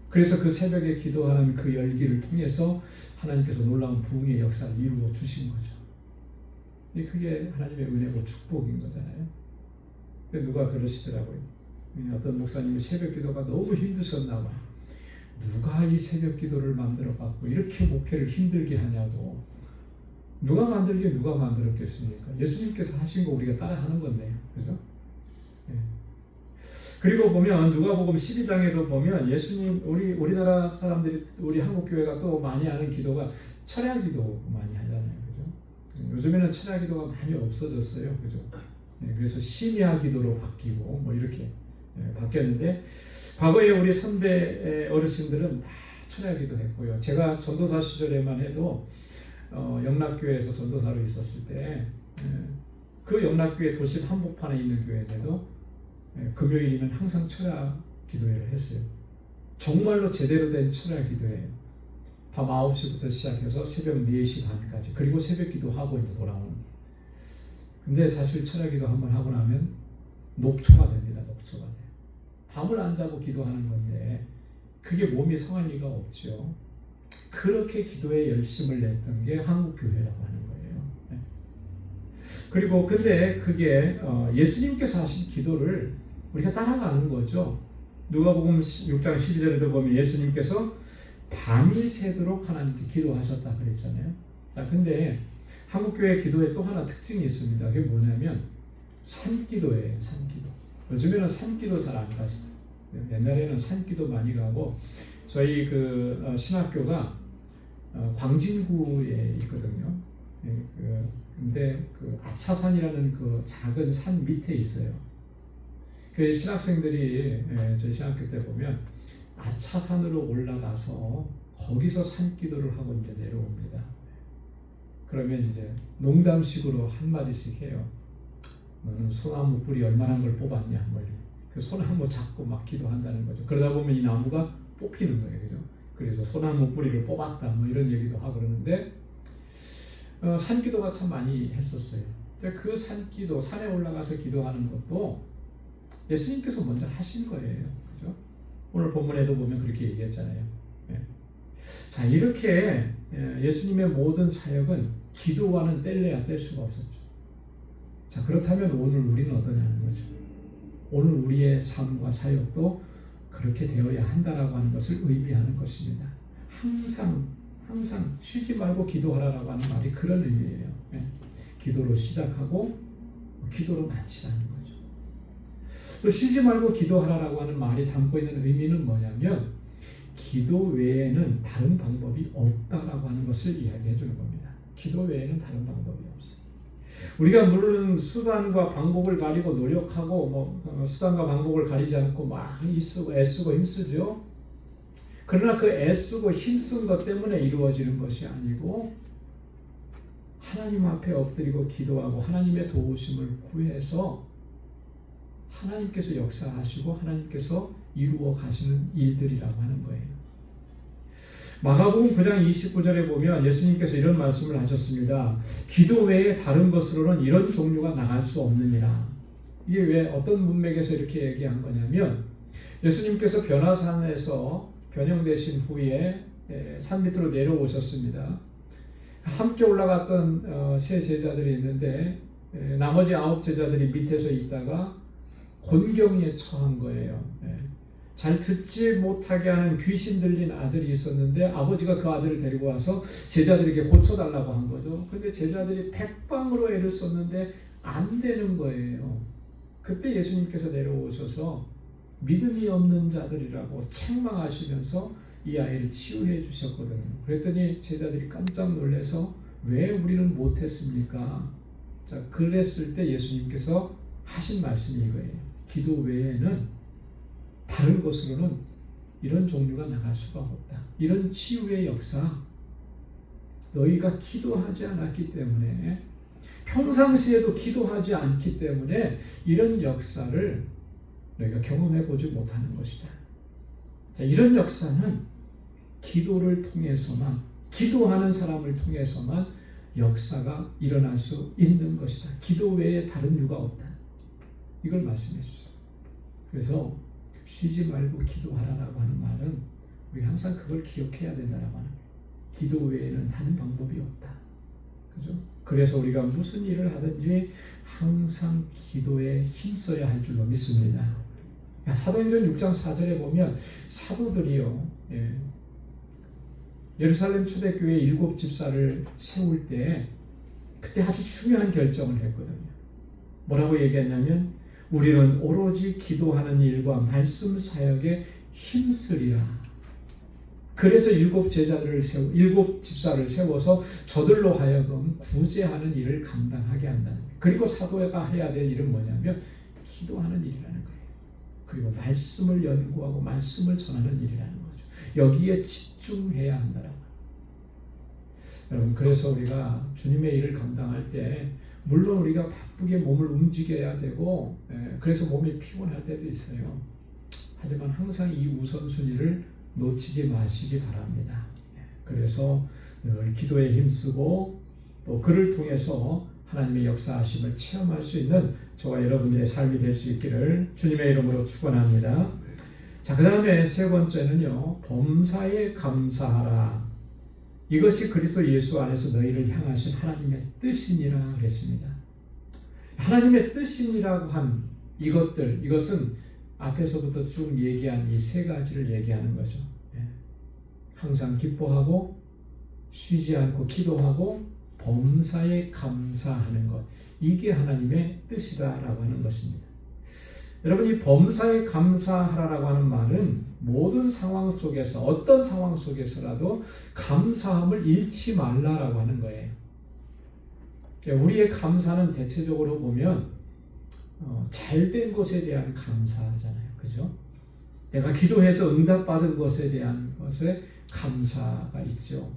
그래서 그 새벽에 기도하는 그 열기를 통해서 하나님께서 놀라운 부흥의 역사를 이루어 주신 거죠. 그게 하나님의 은혜고 축복인 거잖아요. 누가 그러시더라고요. 어떤 목사님이 새벽 기도가 너무 힘드셨나 봐. 누가 이 새벽 기도를 만들어 갖고 이렇게 목회를 힘들게 하냐고. 누가 만들었겠습니까? 예수님께서 하신 거 우리가 따라 하는 건데요. 그죠? 네. 그리고 보면 누가복음 12장에도 보면 예수님 우리나라 사람들이 우리 한국 교회가 또 많이 하는 기도가 철야 기도 많이 하잖아요. 그죠? 요즘에는 철야 기도가 많이 없어졌어요. 그죠? 네, 그래서 심야 기도로 바뀌고 뭐 이렇게 바뀌었는데 과거에 우리 선배 어르신들은 다 철야 기도 했고요. 제가 전도사 시절에만 해도 영락교회에서 전도사로 있었을 때 그 영락교회 도심 한복판에 있는 교회인데도 금요일이면 항상 철야 기도회를 했어요. 정말로 제대로 된 철야 기도회예요. 밤 9시부터 시작해서 새벽 4시 반까지 그리고 새벽 기도하고 이제 돌아오는 거예요. 근데 사실 철야 기도 한번 하고 나면 녹초가 됩니다. 녹초가 돼요. 밤을 안 자고 기도하는 건데 그게 몸이 성할 리가 없죠. 그렇게 기도에 열심을 냈던 게 한국교회라고 하는 거예요. 네. 그리고 근데 그게 예수님께서 하신 기도를 우리가 따라가는 거죠. 누가복음 6장 12절에도 보면 예수님께서 밤이 새도록 하나님께 기도하셨다 그랬잖아요. 자, 근데 한국교회 기도에 또 하나 특징이 있습니다. 그게 뭐냐면 산기도예요. 산기도. 요즘에는 산기도 잘 안 가시다. 옛날에는 산기도 많이 가고 저희 그 신학교가 광진구에 있거든요. 근데 그 아차산이라는 그 작은 산 밑에 있어요. 그 신학생들이 저희 신학교 때 보면 아차산으로 올라가서 거기서 산기도를 하고 이제 내려옵니다. 그러면 이제 농담식으로 한마디씩 해요. 너는 소나무 뿌리 얼마나 걸 뽑았냐? 뭐 그 소나무 잡고 막 기도한다는 거죠. 그러다 보면 이 나무가 뽑히는 거예요, 그죠? 그래서 소나무 뿌리를 뽑았다, 뭐 이런 얘기도 하고 그러는데 산기도가 참 많이 했었어요. 그 산기도, 산에 올라가서 기도하는 것도 예수님께서 먼저 하신 거예요, 그죠? 오늘 본문에도 보면 그렇게 얘기했잖아요. 네. 자, 이렇게 예수님의 모든 사역은 기도와는 뗄래야 뗄 수가 없었죠. 자, 그렇다면 오늘 우리는 어떠냐는 거죠. 오늘 우리의 삶과 사역도 그렇게 되어야 한다라고 하는 것을 의미하는 것입니다. 항상 쉬지 말고 기도하라라고 하는 말이 그런 의미예요. 기도로 시작하고 기도로 마치라는 거죠. 또 쉬지 말고 기도하라라고 하는 말이 담고 있는 의미는 뭐냐면 기도 외에는 다른 방법이 없다라고 하는 것을 이야기해 주는 겁니다. 기도 외에는 다른 방법이 없어요. 우리가 물론 수단과 방법을 가리고 노력하고 수단과 방법을 가리지 않고 막 애쓰고 힘쓰죠. 그러나 그 애쓰고 힘쓴 것 때문에 이루어지는 것이 아니고 하나님 앞에 엎드리고 기도하고 하나님의 도우심을 구해서 하나님께서 역사하시고 하나님께서 이루어 가시는 일들이라고 하는 거예요. 마가복음 9장 29절에 보면 예수님께서 이런 말씀을 하셨습니다. 기도 외에 다른 것으로는 이런 종류가 나갈 수 없느니라. 이게 왜 어떤 문맥에서 이렇게 얘기한 거냐면 예수님께서 변화산에서 변형되신 후에 산 밑으로 내려오셨습니다. 함께 올라갔던 세 제자들이 있는데 나머지 9 제자들이 밑에서 있다가 곤경에 처한 거예요. 잘 듣지 못하게 하는 귀신 들린 아들이 있었는데 아버지가 그 아들을 데리고 와서 제자들에게 고쳐달라고 한 거죠. 근데 제자들이 백방으로 애를 썼는데 안 되는 거예요. 그때 예수님께서 내려오셔서 믿음이 없는 자들이라고 책망하시면서 이 아이를 치유해 주셨거든요. 그랬더니 제자들이 깜짝 놀라서 왜 우리는 못했습니까? 자, 그랬을 때 예수님께서 하신 말씀이 이거예요. 기도 외에는 다른 것으로는 이런 종류가 나갈 수가 없다. 이런 치유의 역사, 너희가 기도하지 않았기 때문에 평상시에도 기도하지 않기 때문에 이런 역사를 너희가 경험해 보지 못하는 것이다. 자, 이런 역사는 기도를 통해서만, 기도하는 사람을 통해서만 역사가 일어날 수 있는 것이다. 기도 외에 다른 이유가 없다. 이걸 말씀해 주죠. 그래서 쉬지 말고 기도하라라고 하는 말은 우리 항상 그걸 기억해야 된다라고 하는 거예요. 기도 외에는 다른 방법이 없다. 그죠? 그래서 우리가 무슨 일을 하든지 항상 기도에 힘써야 할 줄로 믿습니다. 사도행전 6장 4절에 보면 사도들이요, 예루살렘 초대교회 7 집사를 세울 때 그때 아주 중요한 결정을 했거든요. 뭐라고 얘기했냐면 우리는 오로지 기도하는 일과 말씀 사역에 힘쓰리라. 그래서 7 집사를 세워서 저들로 하여금 구제하는 일을 감당하게 한다는 거예요. 그리고 사도가 해야 될 일은 뭐냐면 기도하는 일이라는 거예요. 그리고 말씀을 연구하고 말씀을 전하는 일이라는 거죠. 여기에 집중해야 한다는 거예요. 여러분, 그래서 우리가 주님의 일을 감당할 때 물론 우리가 바쁘게 몸을 움직여야 되고 그래서 몸이 피곤할 때도 있어요. 하지만 항상 이 우선순위를 놓치지 마시기 바랍니다. 그래서 늘 기도에 힘쓰고 또 그를 통해서 하나님의 역사하심을 체험할 수 있는 저와 여러분들의 삶이 될 수 있기를 주님의 이름으로 축원합니다. 자, 그 다음에 세 번째는요, 범사에 감사하라. 이것이 그리스도 예수 안에서 너희를 향하신 하나님의 뜻이니라 그랬습니다. 하나님의 뜻이니라고 한 이것은 앞에서부터 쭉 얘기한 이 세 가지를 얘기하는 거죠. 항상 기뻐하고 쉬지 않고 기도하고 범사에 감사하는 것, 이게 하나님의 뜻이다라고 하는 것입니다. 여러분, 이 범사에 감사하라라고 하는 말은 모든 상황 속에서 어떤 상황 속에서라도 감사함을 잃지 말라라고 하는 거예요. 우리의 감사는 대체적으로 보면 잘된 것에 대한 감사잖아요. 그죠? 내가 기도해서 응답받은 것에 대한 것에 감사가 있죠.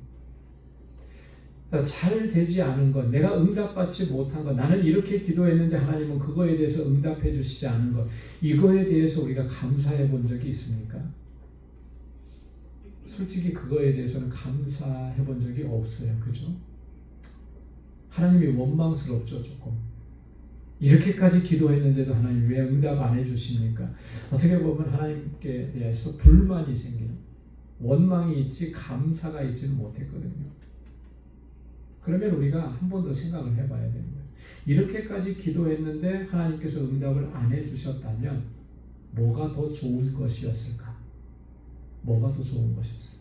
잘 되지 않은 것, 내가 응답받지 못한 것, 나는 이렇게 기도했는데 하나님은 그거에 대해서 응답해 주시지 않은 것, 이거에 대해서 우리가 감사해 본 적이 있습니까? 솔직히 그거에 대해서는 감사해 본 적이 없어요. 그죠? 하나님이 원망스럽죠, 조금. 이렇게까지 기도했는데도 하나님 왜 응답 안 해주십니까? 어떻게 보면 하나님께 대해서 불만이 생기는, 원망이 있지 감사가 있지는 못했거든요. 그러면 우리가 한 번 더 생각을 해봐야 되는 거예요. 이렇게까지 기도했는데 하나님께서 응답을 안 해주셨다면 뭐가 더 좋은 것이었을까? 뭐가 더 좋은 것이었을까?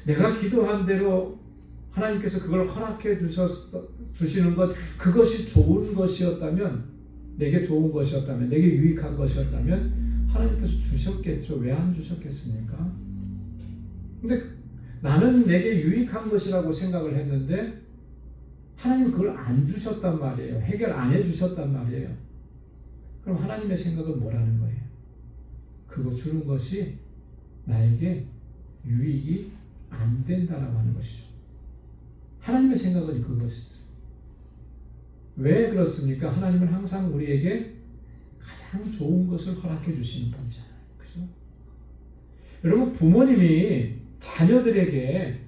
내가 기도한 대로 하나님께서 그걸 허락해 주시는 것, 그것이 좋은 것이었다면, 내게 좋은 것이었다면, 내게 유익한 것이었다면 하나님께서 주셨겠죠. 왜 안 주셨겠습니까? 근데 나는 내게 유익한 것이라고 생각을 했는데 하나님은 그걸 안 주셨단 말이에요. 해결 안 해주셨단 말이에요. 그럼 하나님의 생각은 뭐라는 거예요? 그거 주는 것이 나에게 유익이 안 된다라고 하는 것이죠. 하나님의 생각은 그것이죠. 왜 그렇습니까? 하나님은 항상 우리에게 가장 좋은 것을 허락해 주시는 분이잖아요. 그죠? 여러분, 부모님이 자녀들에게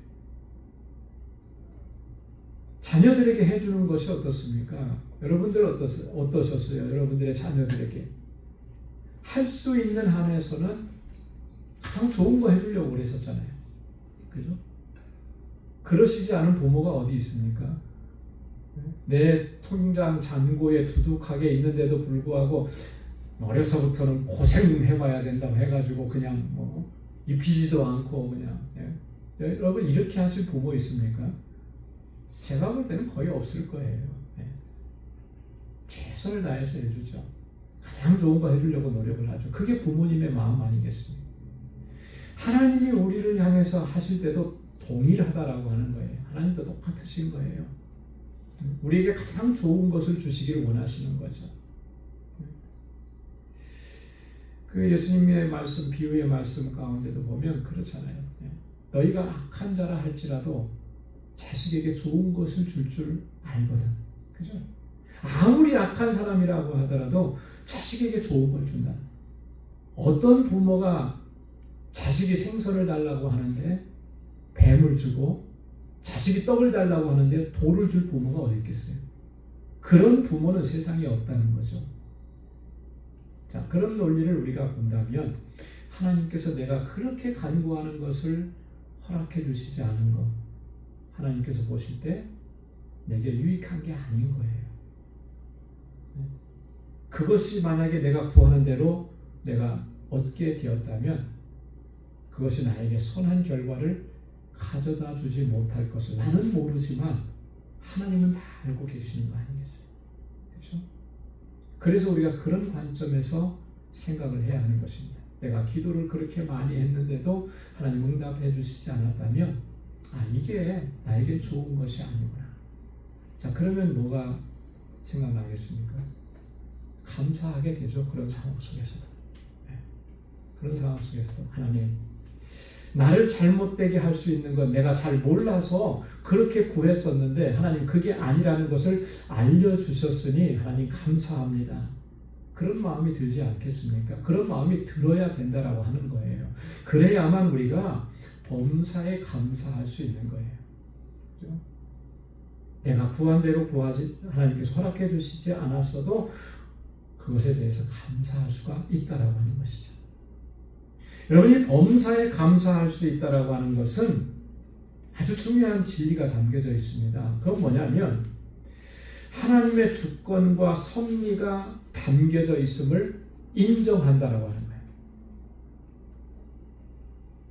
해주는 것이 어떻습니까? 여러분들 어떠셨어요? 여러분들의 자녀들에게 할 수 있는 한에서는 가장 좋은 거 해주려고 그러셨잖아요. 그죠? 그러시지 않은 부모가 어디 있습니까? 내 통장 잔고에 두둑하게 있는데도 불구하고 어려서부터는 고생해봐야 된다고 해가지고 그냥 뭐 입히지도 않고 그냥 여러분 이렇게 하실 부모 있습니까? 제가 볼 때는 거의 없을 거예요. 최선을 다해서 해주죠. 가장 좋은 거 해주려고 노력을 하죠. 그게 부모님의 마음 아니겠습니까? 하나님이 우리를 향해서 하실 때도 동일하다라고 하는 거예요. 하나님도 똑같으신 거예요. 우리에게 가장 좋은 것을 주시길 원하시는 거죠. 그 예수님의 말씀, 비유의 말씀 가운데도 보면 그렇잖아요. 너희가 악한 자라 할지라도 자식에게 좋은 것을 줄 알거든. 그죠? 아무리 악한 사람이라고 하더라도 자식에게 좋은 걸 준다. 어떤 부모가 자식이 생선을 달라고 하는데 뱀을 주고 자식이 떡을 달라고 하는데 돌을 줄 부모가 어디 있겠어요? 그런 부모는 세상에 없다는 거죠. 자, 그런 논리를 우리가 본다면 하나님께서 내가 그렇게 간구하는 것을 허락해 주시지 않은 것, 하나님께서 보실 때 내게 유익한 게 아닌 거예요. 그것이 만약에 내가 구하는 대로 내가 얻게 되었다면 그것이 나에게 선한 결과를 가져다 주지 못할 것을 나는 모르지만 하나님은 다 알고 계시는 거 아니겠어요? 그렇죠? 그래서 우리가 그런 관점에서 생각을 해야 하는 것입니다. 내가 기도를 그렇게 많이 했는데도 하나님 응답해 주시지 않았다면 이게 나에게 좋은 것이 아니구나. 자, 그러면 뭐가 생각나겠습니까? 감사하게 되죠. 그런 상황 속에서도. 그런 상황 속에서도 하나님, 나를 잘못되게 할 수 있는 건 내가 잘 몰라서 그렇게 구했었는데 하나님 그게 아니라는 것을 알려주셨으니 하나님 감사합니다. 그런 마음이 들지 않겠습니까? 그런 마음이 들어야 된다라고 하는 거예요. 그래야만 우리가 범사에 감사할 수 있는 거예요. 그렇죠? 내가 구한 대로 구하지 하나님께서 허락해 주시지 않았어도 그것에 대해서 감사할 수가 있다라고 하는 것이죠. 여러분이 범사에 감사할 수 있다라고 하는 것은 아주 중요한 진리가 담겨져 있습니다. 그건 뭐냐면 하나님의 주권과 섭리가 담겨져 있음을 인정한다라고 하는 거예요.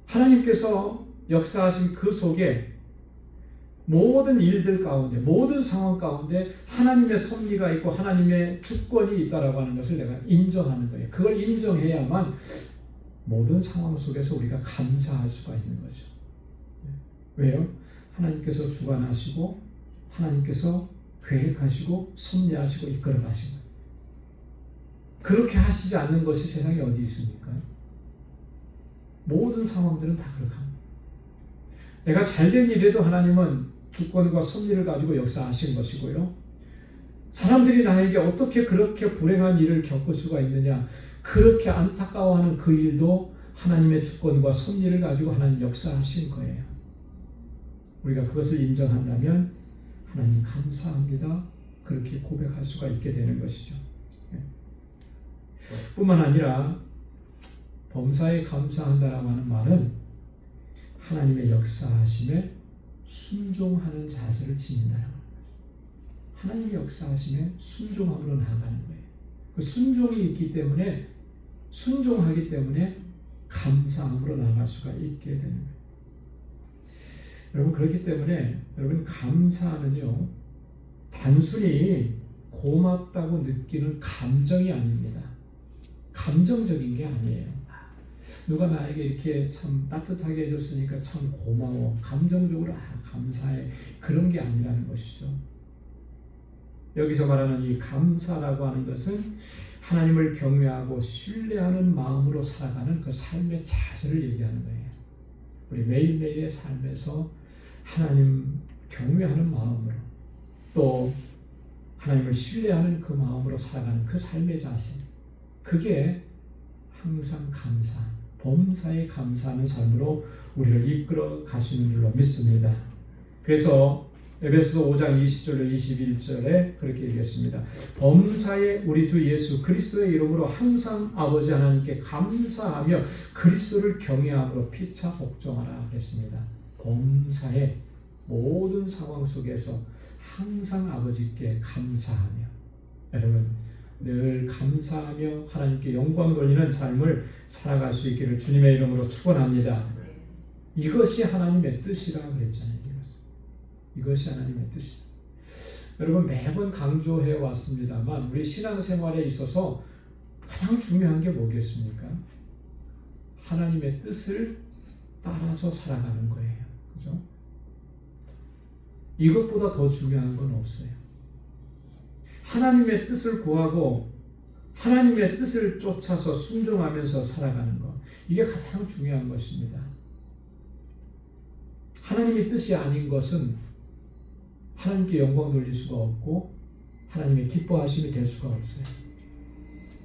하나님께서 역사하신 그 속에 모든 일들 가운데, 모든 상황 가운데 하나님의 섭리가 있고 하나님의 주권이 있다라고 하는 것을 내가 인정하는 거예요. 그걸 인정해야만 모든 상황 속에서 우리가 감사할 수가 있는 거죠. 왜요? 하나님께서 주관하시고 하나님께서 계획하시고 섭리하시고 이끌어가시고 그렇게 하시지 않는 것이 세상에 어디 있습니까? 모든 상황들은 다 그렇게 합니다. 내가 잘된 일에도 하나님은 주권과 섭리를 가지고 역사하신 것이고요. 사람들이 나에게 어떻게 그렇게 불행한 일을 겪을 수가 있느냐, 그렇게 안타까워하는 그 일도 하나님의 주권과 섭리를 가지고 하나님 역사하신 거예요. 우리가 그것을 인정한다면 하나님 감사합니다. 그렇게 고백할 수가 있게 되는 것이죠. 뿐만 아니라 범사에 감사한다라고 하는 말은 하나님의 역사하심에 순종하는 자세를 지닌다는 거예요. 하나님의 역사하심에 순종함으로 나아가는 거예요. 그 순종이 있기 때문에 순종하기 때문에 감사함으로 나아갈 수가 있게 되는 거예요. 여러분 그렇기 때문에 여러분 감사는요 단순히 고맙다고 느끼는 감정이 아닙니다. 감정적인 게 아니에요. 누가 나에게 이렇게 참 따뜻하게 해줬으니까 참 고마워. 감정적으로 감사해. 그런 게 아니라는 것이죠. 여기서 말하는 이 감사라고 하는 것은 하나님을 경외하고 신뢰하는 마음으로 살아가는 그 삶의 자세를 얘기하는 거예요. 우리 매일매일의 삶에서 하나님 경외하는 마음으로 또 하나님을 신뢰하는 그 마음으로 살아가는 그 삶의 자세, 그게 항상 감사, 범사에 감사하는 삶으로 우리를 이끌어 가시는 줄로 믿습니다. 그래서 에베소서 5장 20절로 21절에 그렇게 얘기했습니다. 범사에 우리 주 예수 그리스도의 이름으로 항상 아버지 하나님께 감사하며 그리스도를 경외함으로 피차 복종하라 했습니다. 범사의 모든 상황 속에서 항상 아버지께 감사하며, 여러분 늘 감사하며 하나님께 영광 돌리는 삶을 살아갈 수 있기를 주님의 이름으로 축원합니다. 이것이 하나님의 뜻이라고 그랬잖아요. 이것이 하나님의 뜻이다. 여러분 매번 강조해 왔습니다만 우리 신앙생활에 있어서 가장 중요한 게 뭐겠습니까? 하나님의 뜻을 따라서 살아가는 거예요. 그죠? 이것보다 더 중요한 건 없어요. 하나님의 뜻을 구하고 하나님의 뜻을 쫓아서 순종하면서 살아가는 것, 이게 가장 중요한 것입니다. 하나님의 뜻이 아닌 것은 하나님께 영광 돌릴 수가 없고 하나님의 기뻐하심이 될 수가 없어요.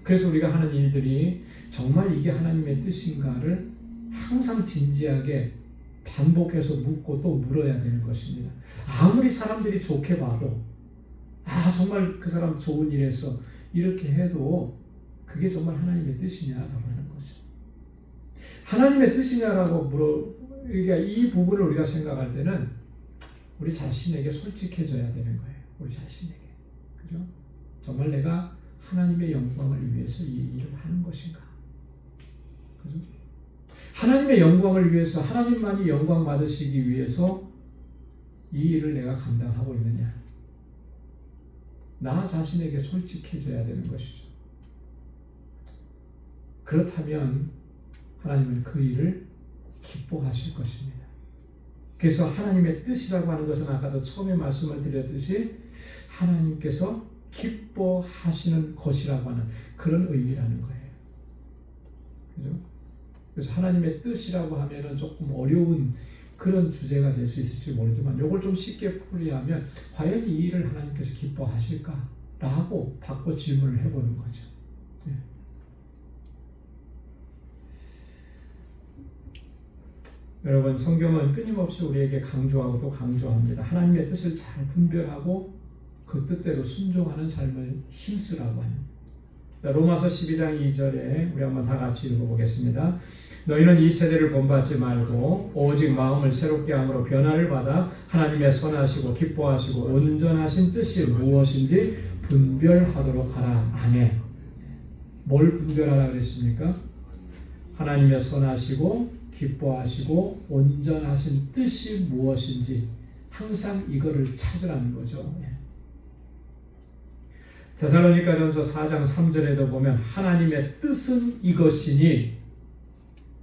그래서 우리가 하는 일들이 정말 이게 하나님의 뜻인가를 항상 진지하게 반복해서 묻고 또 물어야 되는 것입니다. 아무리 사람들이 좋게 봐도 정말 그 사람 좋은 일 했어 이렇게 해도 그게 정말 하나님의 뜻이냐라고 하는 거죠. 하나님의 뜻이냐라고 그러니까 이 부분을 우리가 생각할 때는 우리 자신에게 솔직해져야 되는 거예요. 우리 자신에게. 그죠? 정말 내가 하나님의 영광을 위해서 이 일을 하는 것인가? 그죠? 하나님의 영광을 위해서, 하나님만이 영광 받으시기 위해서 이 일을 내가 감당하고 있느냐? 나 자신에게 솔직해져야 되는 것이죠. 그렇다면 하나님은 그 일을 기뻐하실 것입니다. 그래서 하나님의 뜻이라고 하는 것은 아까도 처음에 말씀을 드렸듯이 하나님께서 기뻐하시는 것이라고 하는 그런 의미라는 거예요. 그죠? 그래서 하나님의 뜻이라고 하면은 조금 어려운 그런 주제가 될 수 있을지 모르지만 이걸 좀 쉽게 풀이하면 과연 이 일을 하나님께서 기뻐하실까? 라고 바꿔 질문을 해보는 거죠. 네. 여러분 성경은 끊임없이 우리에게 강조하고 또 강조합니다. 하나님의 뜻을 잘 분별하고 그 뜻대로 순종하는 삶을 힘쓰라고 합니다. 로마서 12장 2절에 우리 한번 다 같이 읽어보겠습니다. 너희는 이 세대를 본받지 말고 오직 마음을 새롭게 함으로 변화를 받아 하나님의 선하시고 기뻐하시고 온전하신 뜻이 무엇인지 분별하도록 하라. 아멘. 뭘 분별하라 그랬습니까? 하나님의 선하시고 기뻐하시고 온전하신 뜻이 무엇인지 항상 이거를 찾으라는 거죠. 데살로니가전서 4장 3절에도 보면 하나님의 뜻은 이것이니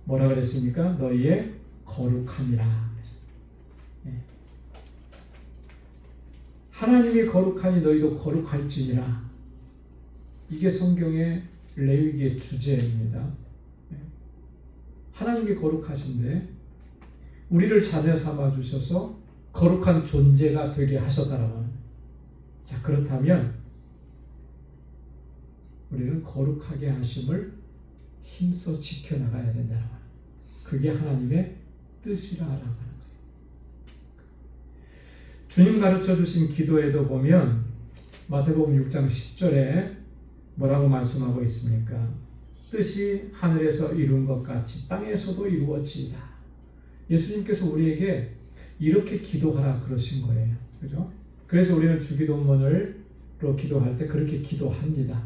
뭐라 그랬습니까? 너희의 거룩함이라. 하나님이 거룩하니 너희도 거룩할지니라. 이게 성경의 레위기의 주제입니다. 하나님이 거룩하신데 우리를 자녀 삼아 주셔서 거룩한 존재가 되게 하셨다라고 합니다. 자, 그렇다면 우리는 거룩하게 하심을 힘써 지켜나가야 된다라고 합니다. 그게 하나님의 뜻이라고 하는 거예요. 주님 가르쳐 주신 기도에도 보면 마태복음 6장 10절에 뭐라고 말씀하고 있습니까? 뜻이 하늘에서 이룬 것 같이 땅에서도 이루어지이다. 예수님께서 우리에게 이렇게 기도하라 그러신 거예요. 그죠? 그래서 우리는 주기도문으로 기도할 때 그렇게 기도합니다.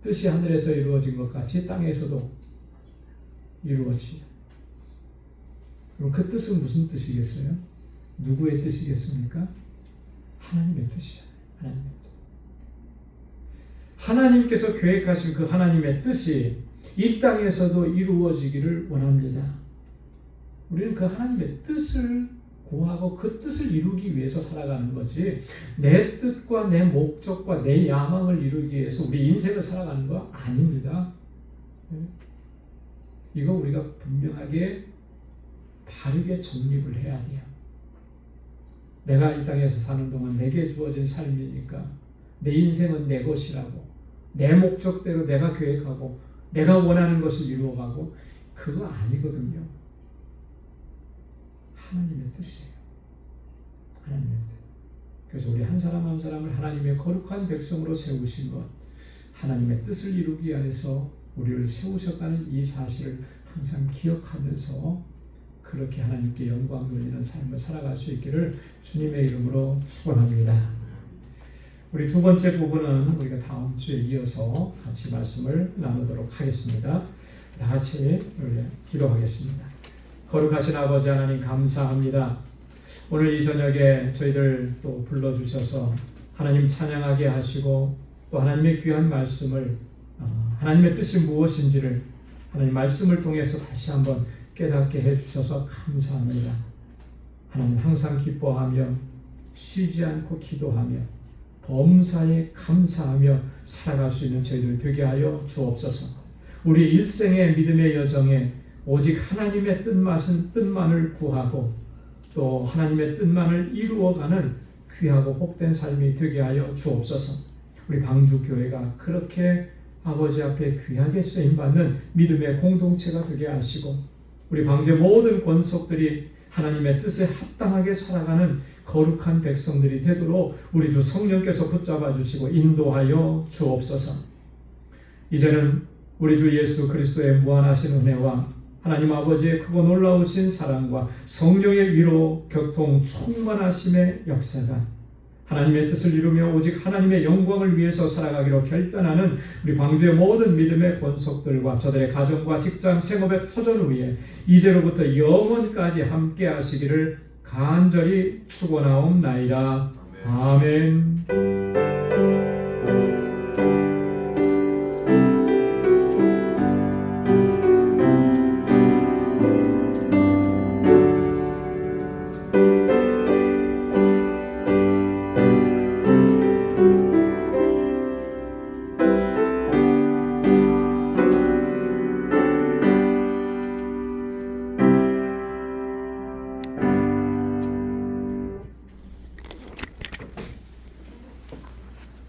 뜻이 하늘에서 이루어진 것 같이 땅에서도 이루어지다. 그럼 그 뜻은 무슨 뜻이겠어요? 누구의 뜻이겠습니까? 하나님의 뜻이잖아요. 하나님의 뜻. 하나님께서 계획하신 그 하나님의 뜻이 이 땅에서도 이루어지기를 원합니다. 우리는 그 하나님의 뜻을 구하고 그 뜻을 이루기 위해서 살아가는 거지, 내 뜻과 내 목적과 내 야망을 이루기 위해서 우리 인생을 살아가는 거 아닙니다. 이거 우리가 분명하게 바르게 정립을 해야 돼요. 내가 이 땅에서 사는 동안 내게 주어진 삶이니까 내 인생은 내 것이라고, 내 목적대로 내가 계획하고 내가 원하는 것을 이루어가고, 그거 아니거든요. 하나님의 뜻이에요. 하나님의 뜻. 그래서 우리 한 사람 한 사람을 하나님의 거룩한 백성으로 세우신 것, 하나님의 뜻을 이루기 위해서 우리를 세우셨다는 이 사실을 항상 기억하면서 그렇게 하나님께 영광 돌리는 삶을 살아갈 수 있기를 주님의 이름으로 축원합니다. 우리 두 번째 부분은 우리가 다음 주에 이어서 같이 말씀을 나누도록 하겠습니다. 다 같이 기도하겠습니다. 거룩하신 아버지 하나님, 감사합니다. 오늘 이 저녁에 저희들 또 불러주셔서 하나님 찬양하게 하시고, 또 하나님의 귀한 말씀을, 하나님의 뜻이 무엇인지를 하나님 말씀을 통해서 다시 한번 깨닫게 해주셔서 감사합니다. 하나님, 항상 기뻐하며 쉬지 않고 기도하며 범사에 감사하며 살아갈 수 있는 저희들 되게 하여 주옵소서. 우리 일생의 믿음의 여정에 오직 하나님의 뜻만을 구하고 또 하나님의 뜻만을 이루어가는 귀하고 복된 삶이 되게 하여 주옵소서. 우리 방주교회가 그렇게 아버지 앞에 귀하게 쓰임받는 믿음의 공동체가 되게 하시고, 우리 방주의 모든 권속들이 하나님의 뜻에 합당하게 살아가는 거룩한 백성들이 되도록 우리 주 성령께서 붙잡아 주시고 인도하여 주옵소서. 이제는 우리 주 예수 그리스도의 무한하신 은혜와 하나님 아버지의 크고 놀라우신 사랑과 성령의 위로 교통 충만하심의 역사가 하나님의 뜻을 이루며 오직 하나님의 영광을 위해서 살아가기로 결단하는 우리 방주의 모든 믿음의 권속들과 저들의 가정과 직장, 생업의 터전 위에 이제로부터 영원까지 함께 하시기를 간절히 축원하옵나이다. 아멘.